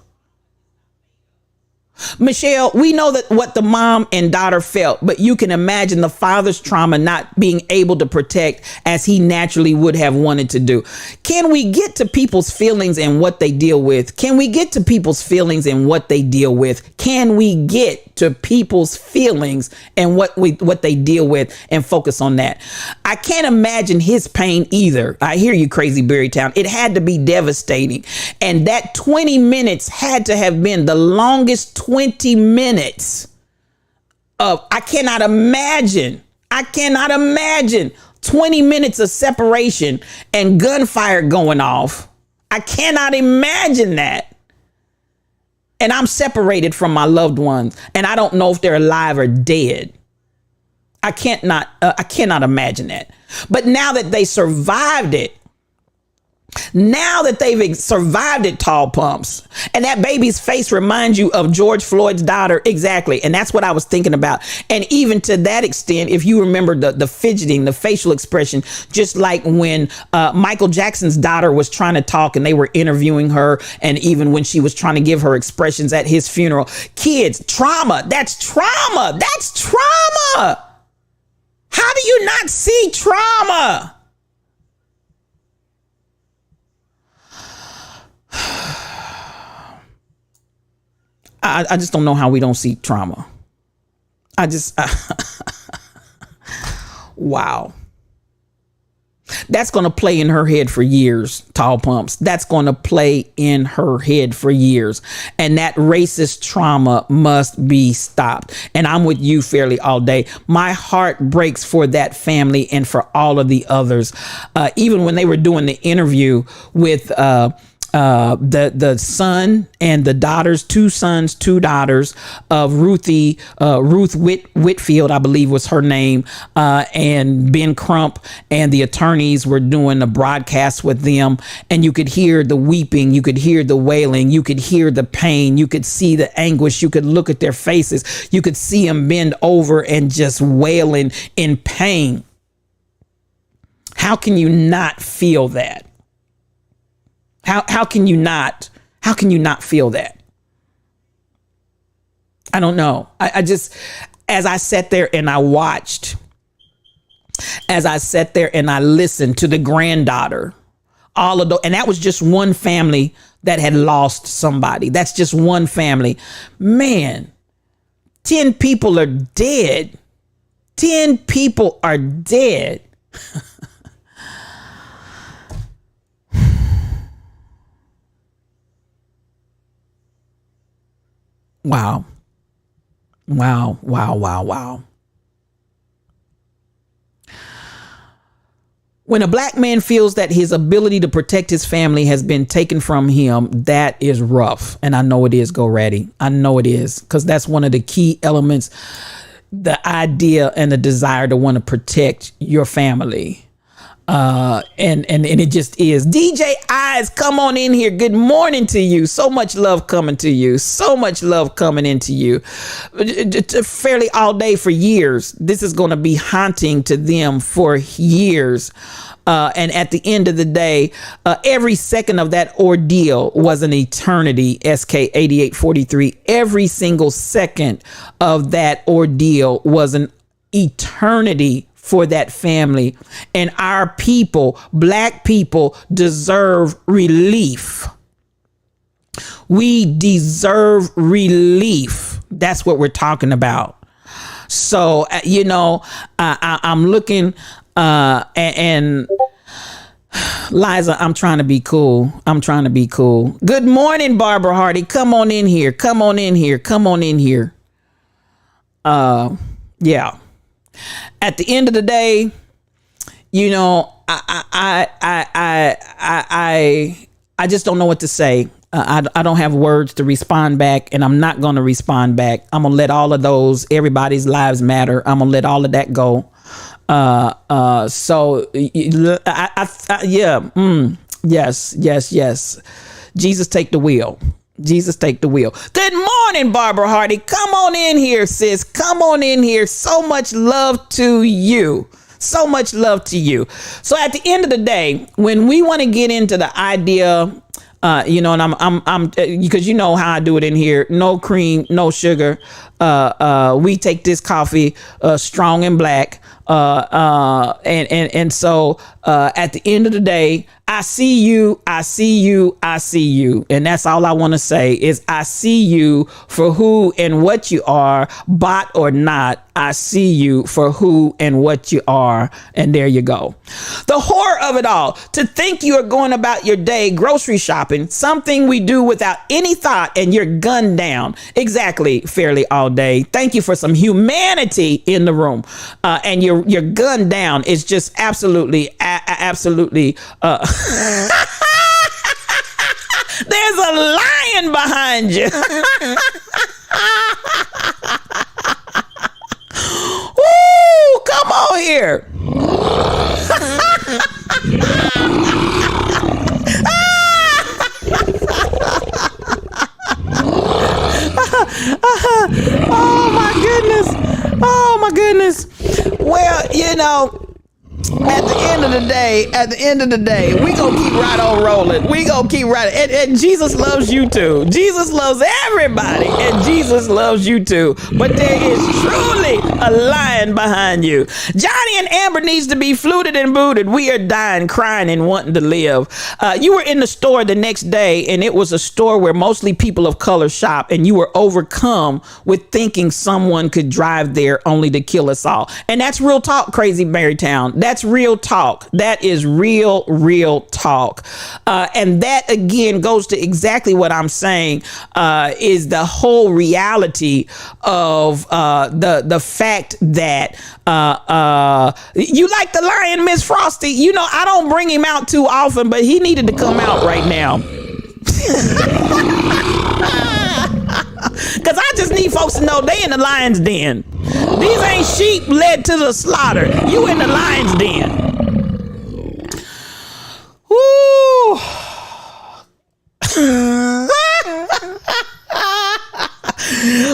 Michelle, we know that what the mom and daughter felt, but you can imagine the father's trauma not being able to protect as he naturally would have wanted to do. Can we get to people's feelings and what they deal with? Can we get to people's feelings and what they deal with? Can we get to people's feelings and what they deal with and focus on that? I can't imagine his pain either. I hear you, Crazy Berrytown. It had to be devastating. And that 20 minutes had to have been the longest 20 minutes of, I cannot imagine 20 minutes of separation and gunfire going off. I cannot imagine that. And I'm separated from my loved ones and I don't know if they're alive or dead. I cannot imagine that. But now that they survived it, now that they've survived it, Tall Pumps, and that baby's face reminds you of George Floyd's daughter. Exactly. And that's what I was thinking about. And even to that extent, if you remember the fidgeting, the facial expression, just like when Michael Jackson's daughter was trying to talk and they were interviewing her, and even when she was trying to give her expressions at his funeral. Kids, trauma. That's trauma. That's trauma. How do you not see trauma? I just don't know how we don't see trauma. Wow. That's going to play in her head for years, Tall Pumps. That's going to play in her head for years. And that racist trauma must be stopped. And I'm with you, Fairly, all day. My heart breaks for that family and for all of the others. Even when they were doing the interview with the son and the daughters, 2 sons, 2 daughters of Ruth Whitfield, I believe was her name, and Ben Crump and the attorneys were doing a broadcast with them, and you could hear the weeping, you could hear the wailing, you could hear the pain, you could see the anguish, you could look at their faces, you could see them bend over and just wailing in pain. How can you not feel that? How can you not feel that? I don't know. I just, as I sat there and I watched, as I sat there and I listened to the granddaughter, all of those, and that was just one family that had lost somebody. That's just one family. Man, 10 people are dead. 10 people are dead. Wow. Wow, wow, wow, wow. When a black man feels that his ability to protect his family has been taken from him, that is rough. And I know it is, Go Ratty. I know it is, because that's one of the key elements. the idea and the desire to want to protect your family. And it just is. DJ Eyes, come on in here. Good morning to you. So much love coming to you. So much love coming into you. Fairly all day for years. This is going to be haunting to them for years. And at the end of the day, every second of that ordeal was an eternity. SK 8843. Every single second of that ordeal was an eternity for that family. And our people, black people, deserve relief. We deserve relief. That's what we're talking about. So, I'm looking, and Liza, I'm trying to be cool. Good morning, Barbara Hardy. Come on in here. Yeah. At the end of the day, I just don't know what to say. I don't have words to respond back, and I'm not going to respond back. I'm going to let all of those, everybody's lives matter. I'm going to let all of that go. Yes. Jesus, take the wheel. Good morning, Barbara Hardy. Come on in here, sis. Come on in here. So much love to you. So at the end of the day, when we want to get into the idea, and I'm because you know how I do it in here. No cream, no sugar. We take this coffee strong and black. And so at the end of the day, I see you. And that's all I want to say is I see you for who and what you are, bot or not. I see you for who and what you are. And there you go. The horror of it all, to think you are going about your day grocery shopping, something we do without any thought, and you're gunned down. Exactly, fairly all day. Thank you for some humanity in the room. And you're gunned down. It's just absolutely. There's a lion behind you. Ooh, come on here. Oh my goodness. Well, at the end of the day, we gonna keep right on rolling. We gonna keep right, and Jesus loves you too. Jesus loves everybody, and Jesus loves you too. But there is truly a lion behind you. Johnny and Amber needs to be fluted and booted. We are dying, crying, and wanting to live. You were in the store the next day, and it was a store where mostly people of color shop, and you were overcome with thinking someone could drive there only to kill us all. And that's real talk, Crazy Marytown. That's real talk. That is real talk. And that again goes to exactly what I'm saying, is the whole reality of the fact that you like the lion, Miss Frosty. I don't bring him out too often, but he needed to come out right now. Because I just need folks to know they in the lion's den. These ain't sheep led to the slaughter. You in the lion's den. Woo.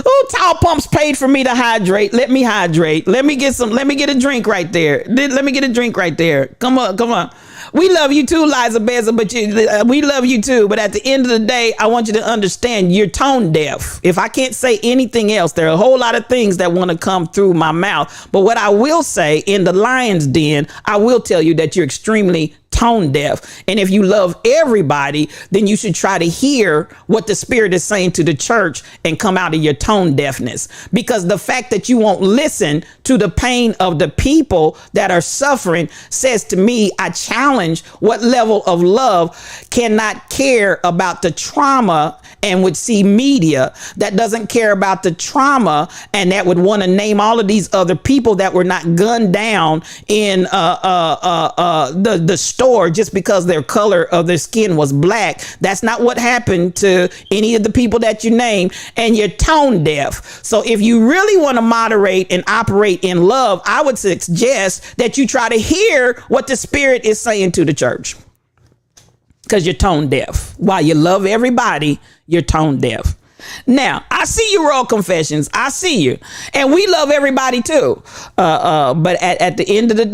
Oh, Tall Pumps paid for me to hydrate. Let me hydrate. Let me get a drink right there. Let me get a drink right there. Come on. We love you too, Liza Beza, but we love you too. But at the end of the day, I want you to understand you're tone deaf. If I can't say anything else, there are a whole lot of things that want to come through my mouth. But what I will say in the lion's den, I will tell you that you're extremely tone deaf. And if you love everybody, then you should try to hear what the Spirit is saying to the church and come out of your tone deafness. Because the fact that you won't listen to the pain of the people that are suffering says to me, I challenge what level of love cannot care about the trauma and would see media that doesn't care about the trauma and that would want to name all of these other people that were not gunned down in the store store just because their color of their skin was black. That's not what happened to any of the people that you named, and you're tone deaf. So if you really want to moderate and operate in love, I would suggest that you try to hear what the Spirit is saying to the church, because you're tone deaf. While you love everybody, you're tone deaf. Now, I see you, Royal Confessions. I see you. And we love everybody too. But at the end of the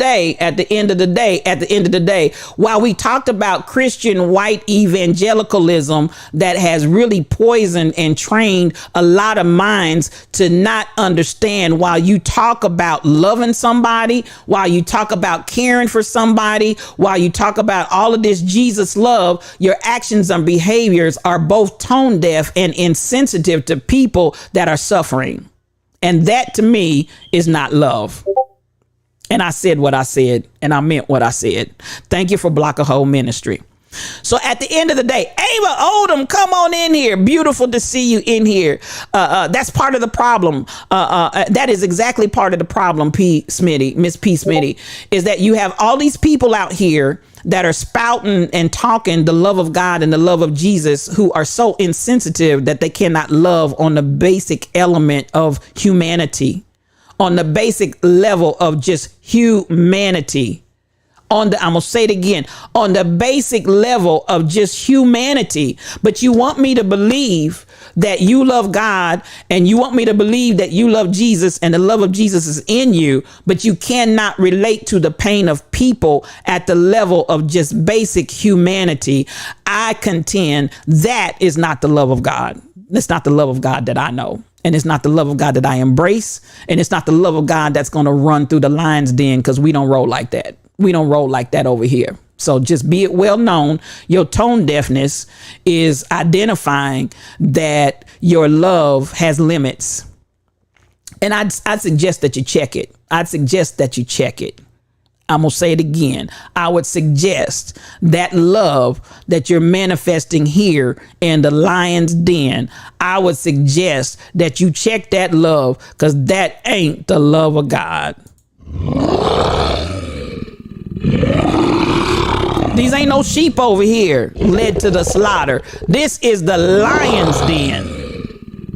day, while we talked about Christian white evangelicalism that has really poisoned and trained a lot of minds to not understand, while you talk about loving somebody, while you talk about caring for somebody, while you talk about all of this Jesus love, your actions and behaviors are both tone deaf and insensitive to people that are suffering. And that to me is not love. And I said what I said, and I meant what I said. Thank you for Block a Hole Ministry. So at the end of the day, Ava Odom, come on in here. Beautiful to see you in here. That's part of the problem. That is exactly part of the problem, Miss P. Smitty, is that you have all these people out here that are spouting and talking the love of God and the love of Jesus, who are so insensitive that they cannot love on the basic element of humanity, on the basic level of just humanity. I'm gonna say it again, on the basic level of just humanity. But you want me to believe that you love God, and you want me to believe that you love Jesus and the love of Jesus is in you, but you cannot relate to the pain of people at the level of just basic humanity. I contend that is not the love of God. It's not the love of God that I know. And it's not the love of God that I embrace. And it's not the love of God that's going to run through the lion's den, because we don't roll like that. We don't roll like that over here. So just be it well known, your tone deafness is identifying that your love has limits. And I'd suggest that you check it. I'd suggest that you check it. I'm going to say it again. I would suggest that love that you're manifesting here in the lion's den, I would suggest that you check that love, because that ain't the love of God. These ain't no sheep over here led to the slaughter. This is the lion's den.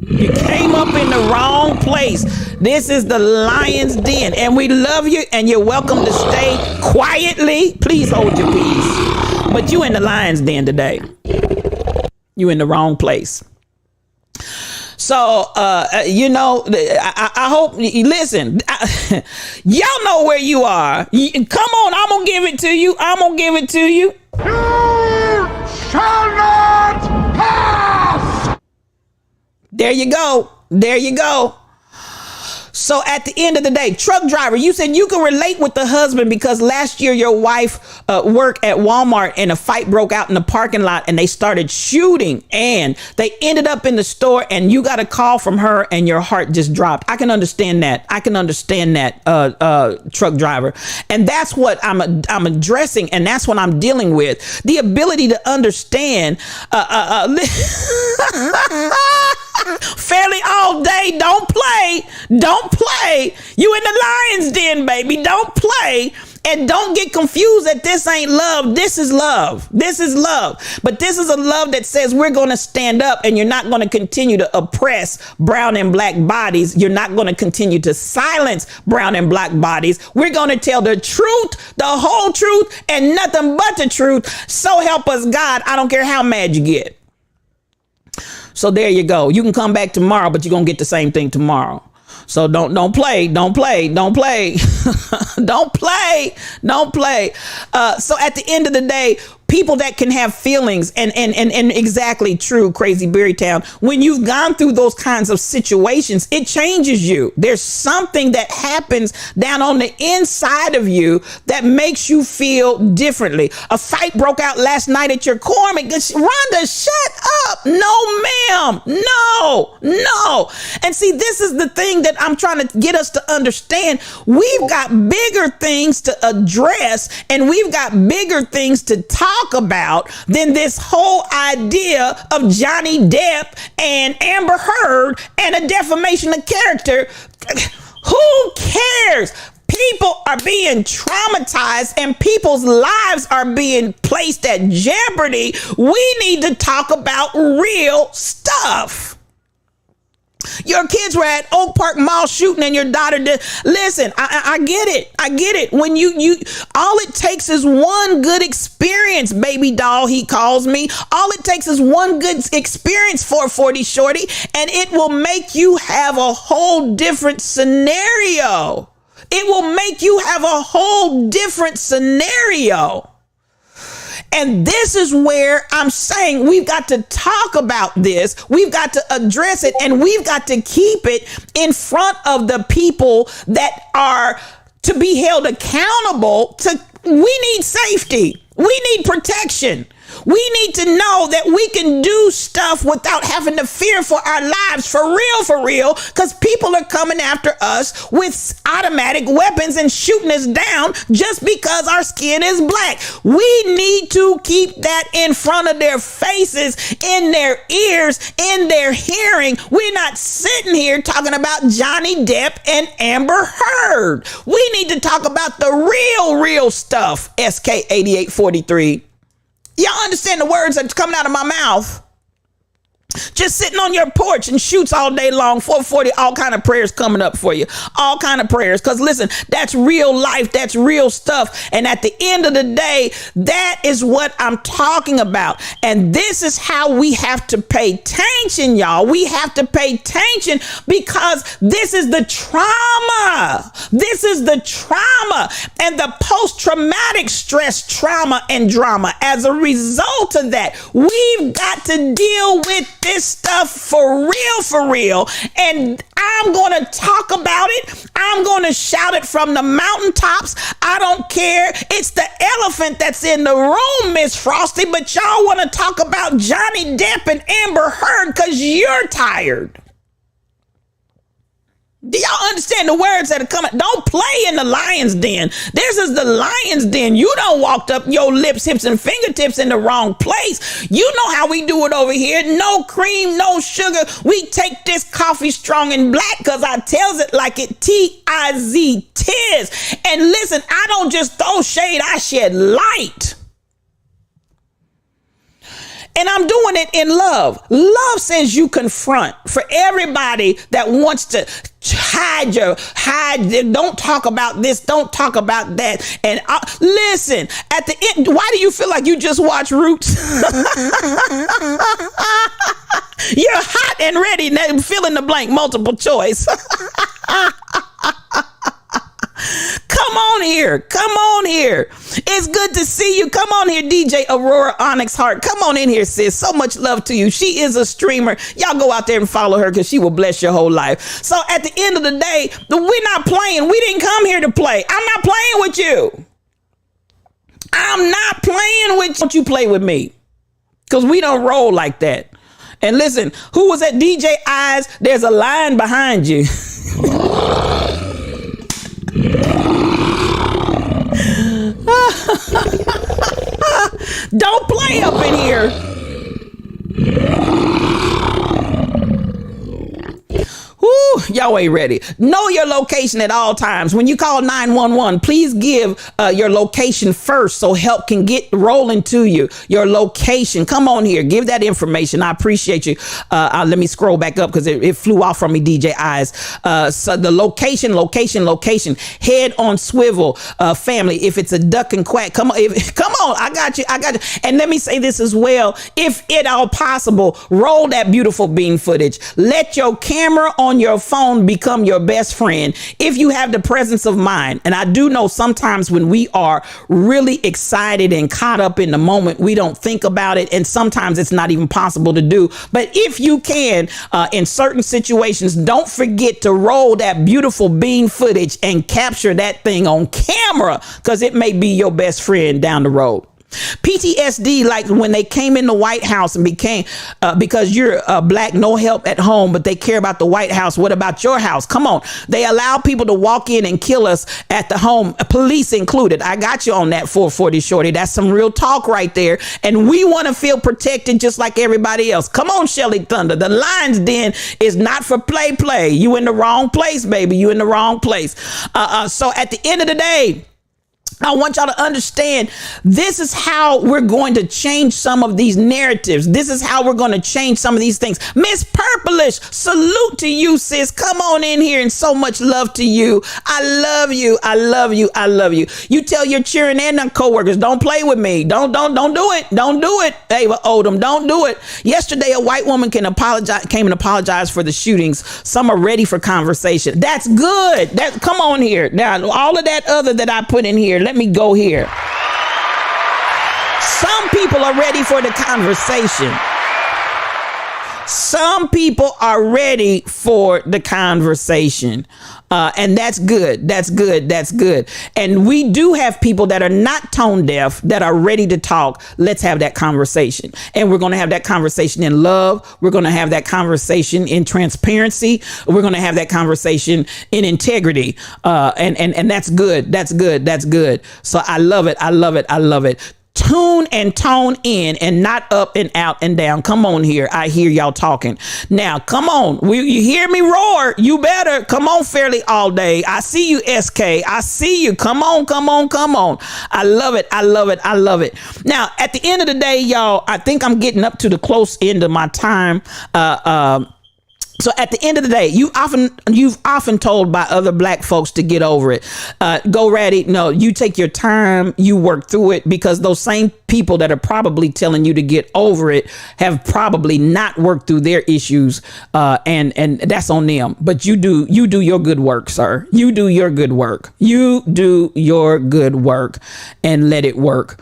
You came up in the wrong place. This is the lion's den, and we love you, and you're welcome to stay quietly. Please hold your peace. But you in the lion's den today. You in the wrong place. So, I hope, listen, y'all know where you are. Come on, I'm going to give it to you. I'm going to give it to you. You shall not pass! There you go. There you go. So at the end of the day, truck driver, you said you can relate with the husband because last year your wife worked at Walmart and a fight broke out in the parking lot and they started shooting and they ended up in the store and you got a call from her and your heart just dropped. I can understand that. I can understand that, truck driver. And that's what I'm addressing. And that's what I'm dealing with. The ability to understand, fairly all day. Don't play. Don't play. You in the lion's den, baby. Don't play. And don't get confused that this ain't love. This is love. This is love. But this is a love that says we're going to stand up and you're not going to continue to oppress brown and black bodies. You're not going to continue to silence brown and black bodies. We're going to tell the truth, the whole truth, and nothing but the truth. So help us God. I don't care how mad you get. So there you go. You can come back tomorrow, but you're going to get the same thing tomorrow. So don't play. Don't play. Don't play. Don't play. Don't play. So at the end of the day, people that can have feelings and exactly true, Crazy Berrytown. When you've gone through those kinds of situations, it changes you. There's something that happens down on the inside of you that makes you feel differently. A fight broke out last night at your Cormick. Rhonda, shut up. No, ma'am. No. And see, this is the thing that I'm trying to get us to understand. We've got bigger things to address and we've got bigger things to talk about than this whole idea of Johnny Depp and Amber Heard and a defamation of character. Who cares? People are being traumatized and people's lives are being placed at jeopardy. We need to talk about real stuff. Your kids were at Oak Park Mall shooting and your daughter did. Listen, I get it. I get it. When you all it takes is one good experience, baby doll, he calls me. All it takes is one good experience, 440 Shorty, and it will make you have a whole different scenario. It will make you have a whole different scenario. And this is where I'm saying we've got to talk about this. We've got to address it, and we've got to keep it in front of the people that are to be held accountable to. We need safety. We need protection. We need to know that we can do stuff without having to fear for our lives, for real, because people are coming after us with automatic weapons and shooting us down just because our skin is black. We need to keep that in front of their faces, in their ears, in their hearing. We're not sitting here talking about Johnny Depp and Amber Heard. We need to talk about the real stuff, SK 8843. Y'all understand the words that's coming out of my mouth? Just sitting on your porch and shoots all day long, 440, all kind of prayers coming up for you. All kind of prayers. Because listen, that's real life. That's real stuff. And at the end of the day, that is what I'm talking about. And this is how we have to pay attention, y'all. We have to pay attention because this is the trauma. This is the trauma and the post-traumatic stress trauma and drama. As a result of that, we've got to deal with this stuff for real. And I'm going to talk about it. I'm going to shout it from the mountaintops. I don't care. It's the elephant that's in the room, Miss Frosty, but y'all want to talk about Johnny Depp and Amber Heard because you're tired. Do y'all understand the words that are coming? Don't play in the lion's den. This is the lion's den. You don't walked up your lips, hips, and fingertips in the wrong place. You know how we do it over here. No cream, no sugar. We take this coffee strong and black because I tells it like it T-I-Z, tis. And listen, I don't just throw shade, I shed light. And I'm doing it in love. Love says you confront. For everybody that wants to hide, don't talk about this, don't talk about that. And listen, at the end, why do you feel like you just watch Roots? You're hot and ready, fill in the blank, multiple choice. Come on here. It's good to see you. Come on here, DJ Aurora Onyx Heart. Come on in here, sis. So much love to you. She is a streamer. Y'all go out there and follow her because she will bless your whole life. So at the end of the day, we're not playing. We didn't come here to play. I'm not playing with you. I'm not playing with you. Don't you play with me? Because we don't roll like that. And listen, who was at DJ Eyes? There's a line behind you. Don't play up in here. Woo, y'all ain't ready. Know your location at all times. When you call 911, please give your location first so help can get rolling to you. Your location. Come on here. Give that information. I appreciate you. Let me scroll back up because it flew off from me, DJ Eyes. So the location. Head on swivel, family. If it's a duck and quack, come on. Come on. I got you. And let me say this as well. If at all possible, roll that beautiful beam footage. Let your camera on your phone become your best friend if you have the presence of mind. And I do know sometimes when we are really excited and caught up in the moment, we don't think about it, and sometimes it's not even possible to do. But if you can, in certain situations, don't forget to roll that beautiful beam footage and capture that thing on camera because it may be your best friend down the road. PTSD, like when they came in the White House and became, because you're black, no help at home, but they care about the White House. What about your house? Come on. They allow people to walk in and kill us at the home, police included. I got you on that 440 shorty. That's some real talk right there. And we want to feel protected just like everybody else. Come on, Shelly Thunder. The Lion's Den is not for play. You in the wrong place, baby. You in the wrong place. So at the end of the day, I want y'all to understand this is how we're going to change some of these narratives. This is how we're going to change some of these things. Miss Purplish, salute to you, sis. Come on in here, and so much love to you. I love you. I love you. I love you. You tell your cheering and their coworkers, don't play with me. Don't do it. Don't do it. Ava Odom, don't do it. Yesterday, a white woman came and apologized for the shootings. Some are ready for conversation. That's good. Come on here. Now, all of that other that I put in here, let me go here. Some people are ready for the conversation. Some people are ready for the conversation. And that's good. That's good. That's good. And we do have people that are not tone deaf that are ready to talk. Let's have that conversation. And we're going to have that conversation in love. We're going to have that conversation in transparency. We're going to have that conversation in integrity. And that's good. That's good. That's good. So I love it. I love it. I love it. Tune and tone in and not up and out and down. Come on here. I hear y'all talking. Now, come on. You hear me roar? You better. Come on, Fairly All Day. I see you, SK. I see you. Come on, come on, come on. I love it. I love it. I love it. Now, at the end of the day, y'all, I think I'm getting up to the close end of my time. So at the end of the day, you've often told by other black folks to get over it. Go Ratty. No, you take your time, you work through it, because those same people that are probably telling you to get over it have probably not worked through their issues. And that's on them. But you do your good work, sir. You do your good work. You do your good work and let it work.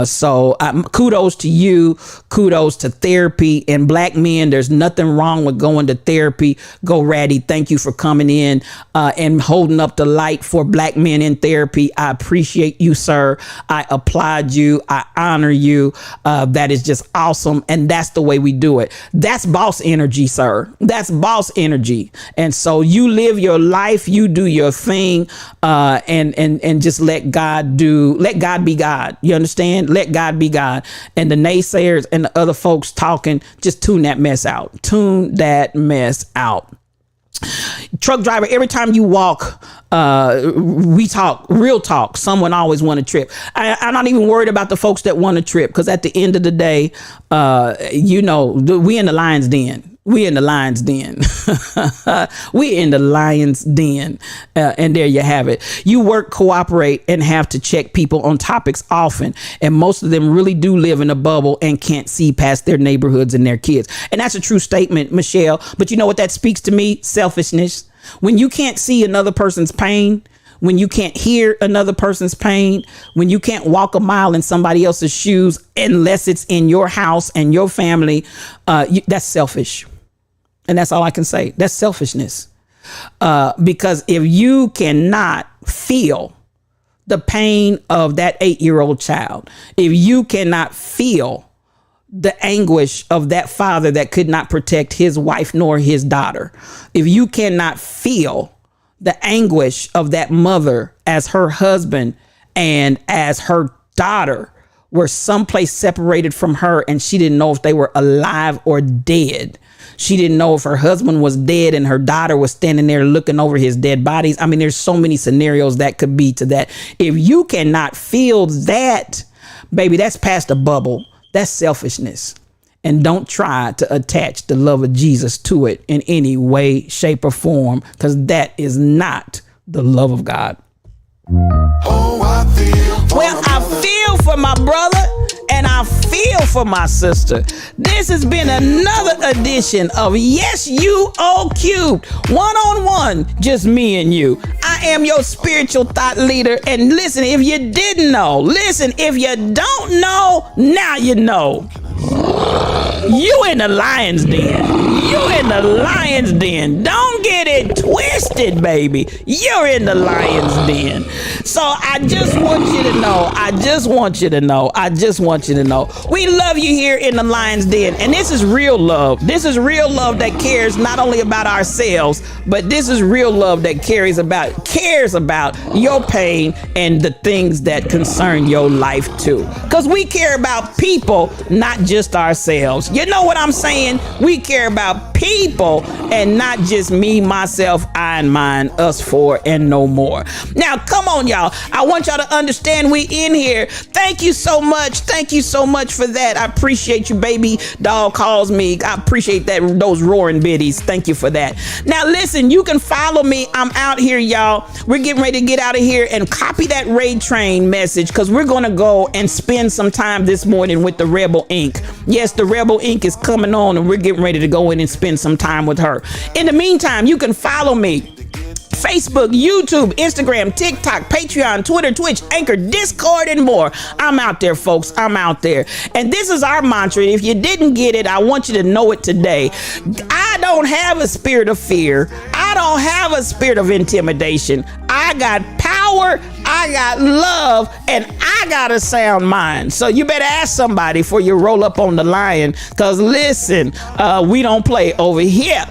So kudos to you. Kudos to therapy. And black men, there's nothing wrong with going to therapy. Go Ratty. Thank you for coming in and holding up the light for black men in therapy. I appreciate you, sir. I applaud you. I honor you. That is just awesome. And that's the way we do it. That's boss energy, sir. That's boss energy. And so you live your life. You do your thing and just let God be God. You understand? Let God be God. And the naysayers and the other folks talking, just tune that mess out. Tune that mess out. Truck driver, every time you walk, we talk real talk. Someone always want to trip. I'm not even worried about the folks that want to trip, because at the end of the day, we in the lion's den. We in the lion's den. We in the lion's den. And there you have it. You work, cooperate, and have to check people on topics often. And most of them really do live in a bubble and can't see past their neighborhoods and their kids. And that's a true statement, Michelle. But you know what that speaks to me? Selfishness. When you can't see another person's pain, when you can't hear another person's pain, when you can't walk a mile in somebody else's shoes, unless it's in your house and your family, that's selfish. And that's all I can say. That's selfishness. Because if you cannot feel the pain of that 8-year-old child, if you cannot feel the anguish of that father that could not protect his wife nor his daughter, if you cannot feel the anguish of that mother as her husband and as her daughter were someplace separated from her, and she didn't know if they were alive or dead. She didn't know if her husband was dead and her daughter was standing there looking over his dead bodies. I mean, there's so many scenarios that could be to that. If you cannot feel that, baby, that's past the bubble. That's selfishness. And don't try to attach the love of Jesus to it in any way, shape, or form, because that is not the love of God. Oh, I feel for my brother, and I feel for my sister. This has been another edition of Yes You O Cubed, one-on-one, just me and you. I am your spiritual thought leader. And listen, if you didn't know, listen, if you don't know, now you know. You in the lion's den. You in the lion's den. Don't get it twisted, baby. You're in the lion's den. So I just want you to know. I just want you to know. We love you here in the lion's den. And this is real love. This is real love that cares not only about ourselves, but this is real love that cares about your pain and the things that concern your life too. Because we care about people, not just ourselves. You know what I'm saying? We care about people and not just me, myself, I and mine, us four and no more. Now, come on, y'all. I want y'all to understand we in here. Thank you so much. Thank you so much for that. I appreciate you, baby. Dog calls me. I appreciate that. Those roaring biddies. Thank you for that. Now, listen, you can follow me. I'm out here, y'all. We're getting ready to get out of here and copy that Raid Train message because we're going to go and spend some time this morning with the Rebel Inc. Yes, the Rebel Inc. is coming on and we're getting ready to go in and spend some time with her. In the meantime, you can follow me. Facebook, YouTube, Instagram, TikTok, Patreon, Twitter, Twitch, Anchor, Discord, and more. I'm out there, folks. I'm out there. And this is our mantra. If you didn't get it, I want you to know it today. I don't have a spirit of fear. I don't have a spirit of intimidation. I got power, I got love, and I got a sound mind. So you better ask somebody before you roll up on the lion, because listen, we don't play over here.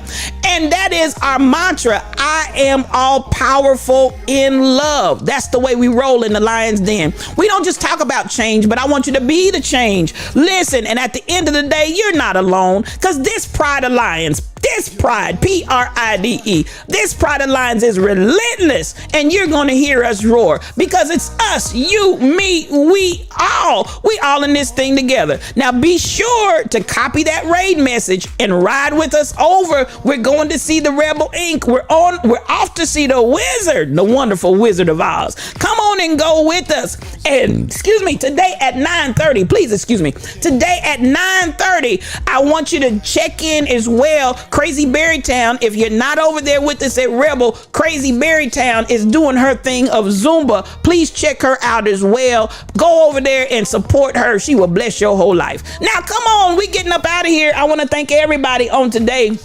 And that is our mantra. I am all powerful in love. That's the way we roll in the lion's den. We don't just talk about change, but I want you to be the change. Listen, and at the end of the day, you're not alone, because this Pride Alliance, this Pride, Pride, this Pride Alliance is relentless, and you're going to hear us roar because it's us, you, me, we all in this thing together. Now be sure to copy that raid message and ride with us over. We're going to see the Rebel Inc. We're off to see the wizard, the wonderful Wizard of Oz. Come on and go with us. And today at 9:30, please excuse me. Today at 9:30, I want you to check in as well. Crazy Berrytown, if you're not over there with us at Rebel, Crazy Berrytown is doing her thing of Zumba. Please check her out as well. Go over there and support her. She will bless your whole life. Now, come on, we getting up out of here. I want to thank everybody on today.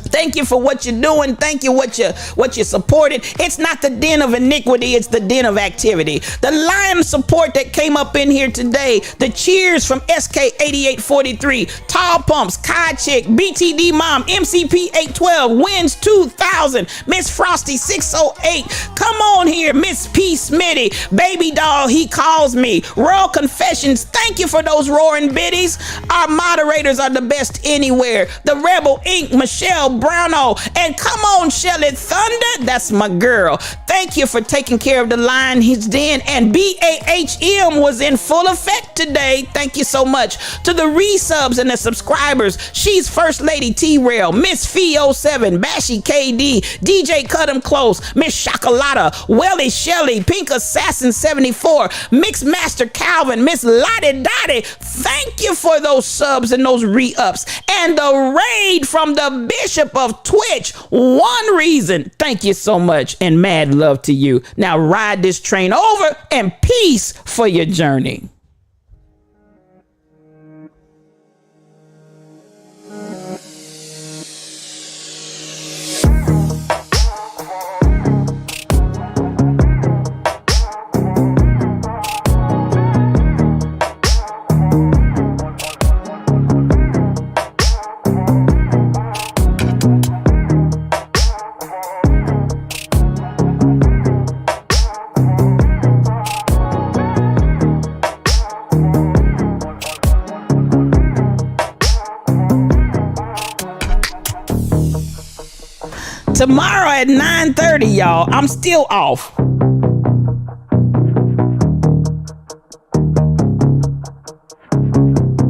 Thank you for what you're doing. Thank you what you supported. It's not the den of iniquity, it's the den of activity. The lion support that came up in here today, the cheers from SK8843, Tall Pumps, Kai Chick, BTD Mom, MCP 812, Wins 2000, Miss Frosty 608. Come on here, Miss P Smitty, Baby Doll, he calls me, Royal Confessions. Thank you for those roaring biddies. Our moderators are the best anywhere. The Rebel Inc., Michelle Browno, and come on, Shelly Thunder, that's my girl. Thank you for taking care of the lion, his den, and BAHM was in full effect today. Thank you so much to the resubs and the subscribers. She's First Lady T-Rail, Miss Fee07, Bashy KD, DJ Cut 'em Close, Miss Chocolata, Welly Shelly, Pink Assassin 74, Mixed Master Calvin, Miss Lottie Dottie. Thank you for those subs and those re-ups. And the raid from the Bishop of Twitch, One Reason. Thank you so much and mad love to you. Now ride this train over and peace for your journey. Tomorrow at 9:30, y'all, I'm still off.